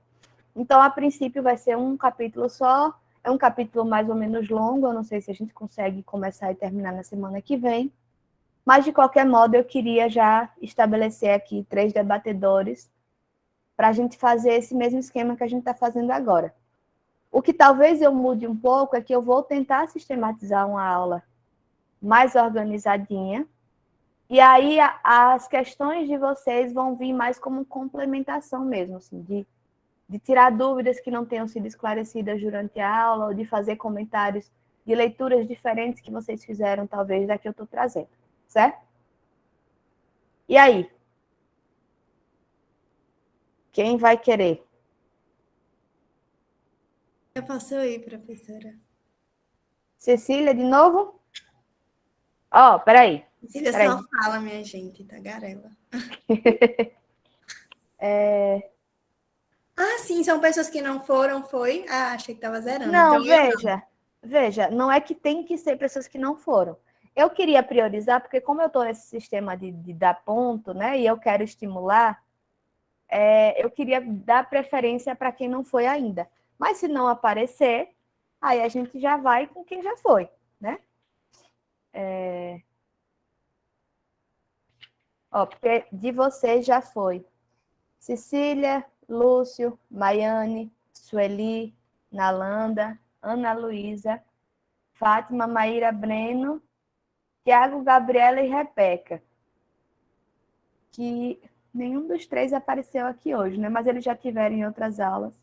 Então, a princípio, vai ser um capítulo só. É um capítulo mais ou menos longo, eu não sei se a gente consegue começar e terminar na semana que vem. Mas, de qualquer modo, eu queria já estabelecer aqui 3 debatedores para a gente fazer esse mesmo esquema que a gente está fazendo agora. O que talvez eu mude um pouco é que eu vou tentar sistematizar uma aula mais organizadinha, e aí as questões de vocês vão vir mais como complementação mesmo, assim, de tirar dúvidas que não tenham sido esclarecidas durante a aula, ou de fazer comentários de leituras diferentes que vocês fizeram, talvez, da que eu estou trazendo, certo? E aí? Quem vai querer? Eu posso ir, professora. Cecília, de novo? Ó, peraí. Cecília só fala, minha gente, tagarela. Ah, sim, são pessoas que não foram, foi? Ah, achei que estava zerando. Não, Então, veja, não é que tem que ser pessoas que não foram. Eu queria priorizar, porque como eu estou nesse sistema de dar ponto, né, e eu quero estimular, eu queria dar preferência para quem não foi ainda. Mas se não aparecer, aí a gente já vai com quem já foi, né? Ó, porque de vocês já foi Cecília, Lúcio, Maiane, Sueli, Nalanda, Ana Luísa, Fátima, Maíra, Breno, Tiago, Gabriela e Rebeca. Que nenhum dos 3 apareceu aqui hoje, né? Mas eles já tiveram em outras aulas.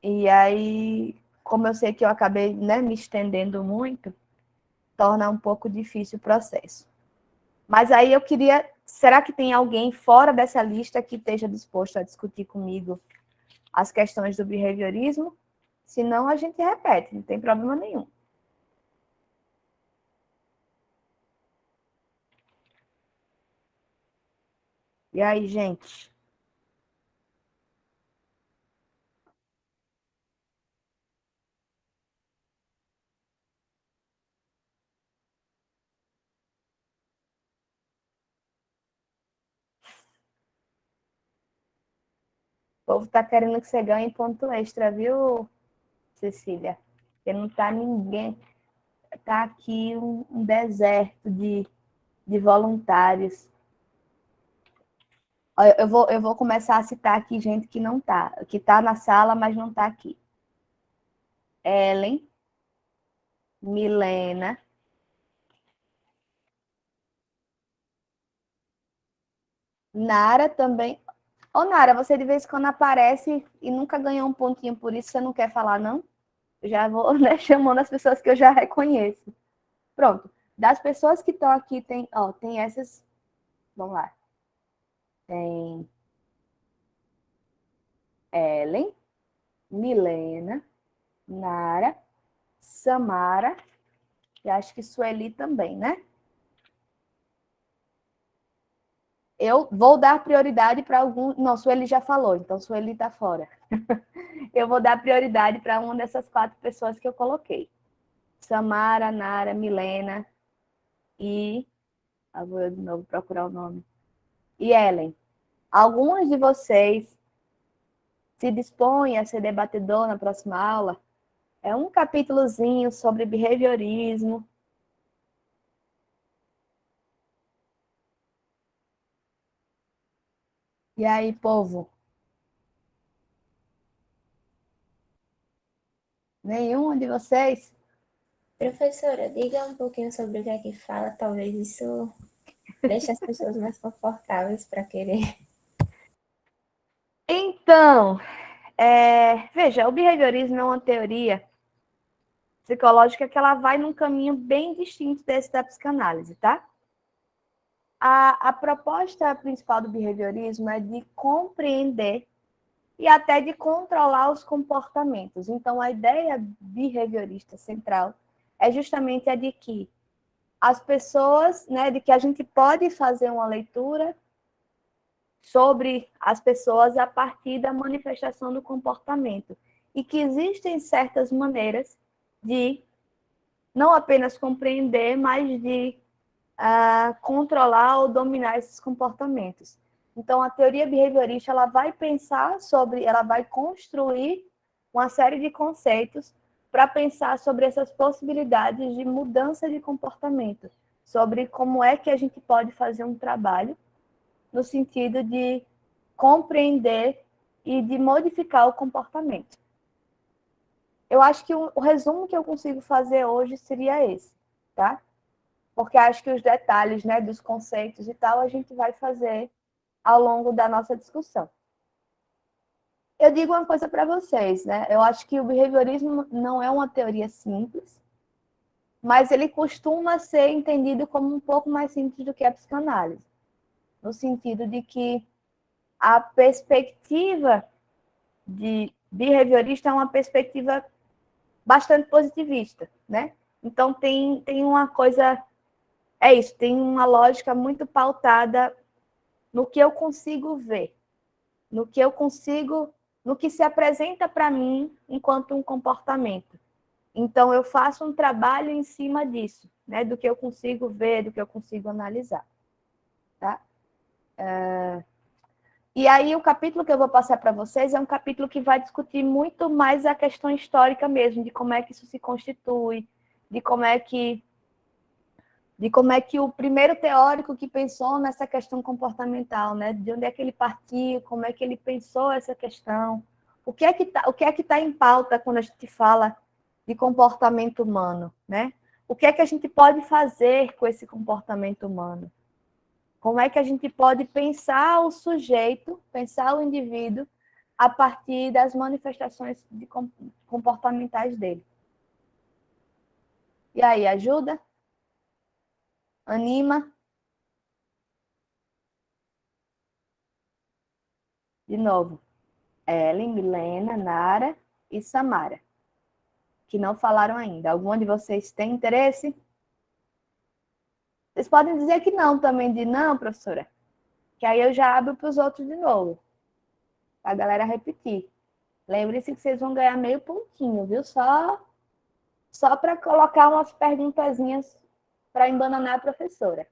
E aí, como eu sei que eu acabei, né, me estendendo muito, torna um pouco difícil o processo. Mas aí eu queria... Será que tem alguém fora dessa lista que esteja disposto a discutir comigo as questões do behaviorismo? Se não, a gente repete, não tem problema nenhum. E aí, gente? O povo tá querendo que você ganhe ponto extra, viu, Cecília? Porque não tá ninguém... Tá aqui um deserto de voluntários. Eu vou começar a citar aqui gente que não tá, que tá na sala, mas não tá aqui. Ellen, Milena, Nara também. Ô, Nara, você de vez em quando aparece e nunca ganhou um pontinho por isso, você não quer falar, não? Eu já vou, né, chamando as pessoas que eu já reconheço. Pronto. Das pessoas que estão aqui, tem essas... Vamos lá. Tem Ellen, Milena, Nara, Samara, e acho que Sueli também, né? Eu vou dar prioridade para algum... Não, Sueli já falou, então Sueli está fora. Eu vou dar prioridade para uma dessas 4 pessoas que eu coloquei. Samara, Nara, Milena e... Ah, vou eu de novo procurar o nome. E Ellen. Algumas de vocês se dispõem a ser debatedor na próxima aula? É um capítulozinho sobre behaviorismo. E aí, povo? Nenhum de vocês? Professora, diga um pouquinho sobre o que é que fala, talvez isso deixe as pessoas mais confortáveis para querer. Então, veja, o behaviorismo é uma teoria psicológica que ela vai num caminho bem distinto desse da psicanálise, tá? A proposta principal do behaviorismo é de compreender e até de controlar os comportamentos. Então, a ideia behaviorista central é justamente a de que as pessoas, né, de que a gente pode fazer uma leitura sobre as pessoas a partir da manifestação do comportamento e que existem certas maneiras de não apenas compreender, mas de controlar ou dominar esses comportamentos. Então, a teoria behaviorista ela vai pensar sobre, ela vai construir uma série de conceitos para pensar sobre essas possibilidades de mudança de comportamento, sobre como é que a gente pode fazer um trabalho no sentido de compreender e de modificar o comportamento. Eu acho que o resumo que eu consigo fazer hoje seria esse, tá? Porque acho que os detalhes, né, dos conceitos e tal, a gente vai fazer ao longo da nossa discussão. Eu digo uma coisa para vocês, né? Eu acho que o behaviorismo não é uma teoria simples, mas ele costuma ser entendido como um pouco mais simples do que a psicanálise, no sentido de que a perspectiva de behaviorista é uma perspectiva bastante positivista, né? Então, tem uma coisa... É isso, tem uma lógica muito pautada no que eu consigo ver, no que eu consigo, no que se apresenta para mim enquanto um comportamento. Então, eu faço um trabalho em cima disso, né? Do que eu consigo ver, do que eu consigo analisar. Tá? E aí, o capítulo que eu vou passar para vocês é um capítulo que vai discutir muito mais a questão histórica mesmo, de como é que isso se constitui, de como é que o primeiro teórico que pensou nessa questão comportamental, né? De onde é que ele partiu, como é que ele pensou essa questão, o que é que tá em pauta quando a gente fala de comportamento humano, né? O que é que a gente pode fazer com esse comportamento humano? Como é que a gente pode pensar o sujeito, pensar o indivíduo a partir das manifestações comportamentais dele? E aí, ajuda? Anima? De novo, Ellen, Milena, Nara e Samara, que não falaram ainda. Algum de vocês tem interesse? Vocês podem dizer que não também, de não, professora, que aí eu já abro para os outros de novo, para a galera repetir. Lembre-se que vocês vão ganhar meio pontinho, viu? Só para colocar umas perguntazinhas para embananar a professora.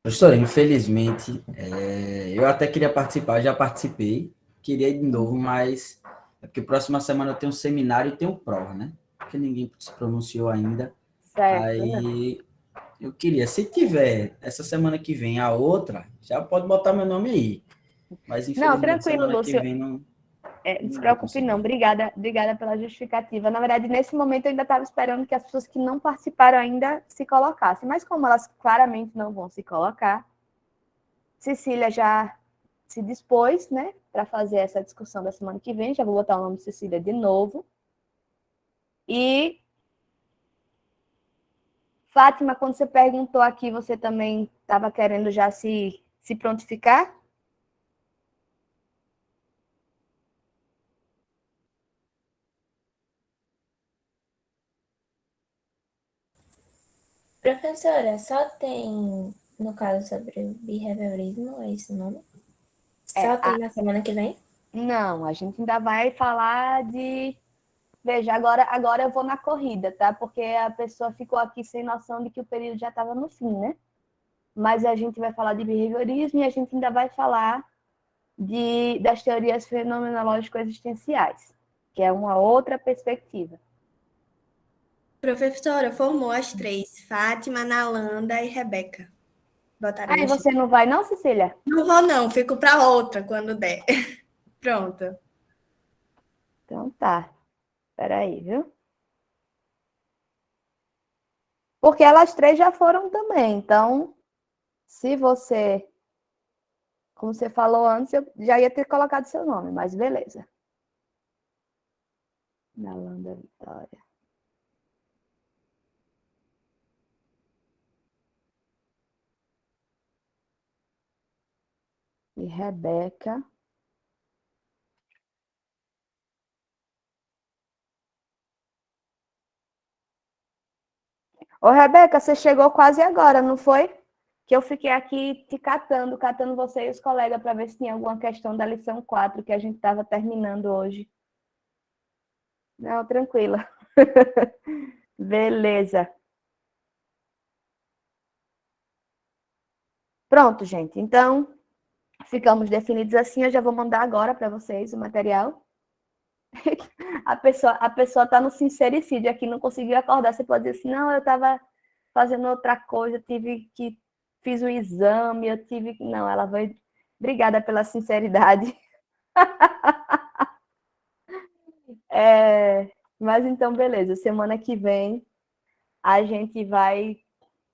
Professora, infelizmente, eu até queria participar, já participei, queria ir de novo, mas é porque próxima semana eu tenho um seminário e tenho prova, né? Porque ninguém se pronunciou ainda. Certo. Aí eu queria, se tiver essa semana que vem a outra, já pode botar meu nome aí. Mas Não, infelizmente tranquilo, semana que Lúcio. vem não Não se vou preocupe, não. conseguir. Obrigada pela justificativa. Na verdade, nesse momento, eu ainda estava esperando que as pessoas que não participaram ainda se colocassem. Mas como elas claramente não vão se colocar, Cecília já se dispôs, né, para fazer essa discussão da semana que vem. Já vou botar o nome de Cecília de novo. E, Fátima, quando você perguntou aqui, você também estava querendo já se prontificar? Professora, só tem, no caso, sobre behaviorismo, é esse o nome? É, Só tem na semana que vem? não, a gente ainda vai falar de... Veja, agora eu vou na corrida, tá? Porque a pessoa ficou aqui sem noção de que o período já estava no fim, né? Mas a gente vai falar de behaviorismo e a gente ainda vai falar das teorias fenomenológico-existenciais, que é uma outra perspectiva. Professora, formou as três: Fátima, Nalanda e Rebeca. Botaram Aí no chat. você não vai não, Cecília? Não vou, não, fico para outra quando der. Pronto. Então tá, peraí, viu? Porque elas três já foram também, então, se você, como você falou antes, eu já ia ter colocado seu nome, mas beleza. Nalanda Vitória. e Rebeca. Ô, Rebeca, você chegou quase agora, não foi? Que eu fiquei aqui te catando você e os colegas para ver se tinha alguma questão da lição 4 que a gente estava terminando hoje. Não, tranquila. Beleza. Pronto, gente. Então, ficamos definidos assim. Eu já vou mandar agora para vocês o material. A pessoa está no sincericídio aqui, não conseguiu acordar. Você pode dizer assim, não, eu estava fazendo outra coisa, fiz o exame, eu tive que... Não, ela vai... Obrigada pela sinceridade. Mas então, beleza. Semana que vem, a gente vai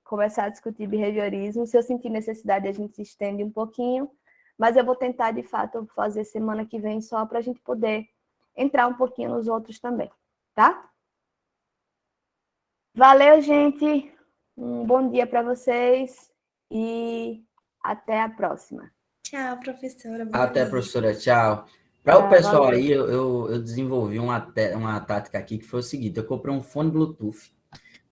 começar a discutir behaviorismo. Se eu sentir necessidade, a gente se estende um pouquinho. Mas eu vou tentar, de fato, fazer semana que vem só para a gente poder entrar um pouquinho nos outros também, tá? Valeu, gente. Um bom dia para vocês e até a próxima. Tchau, professora. Bom Até, dia. professora. Tchau. Para o pessoal valeu. aí, eu desenvolvi uma tática aqui que foi o seguinte: eu comprei um fone Bluetooth.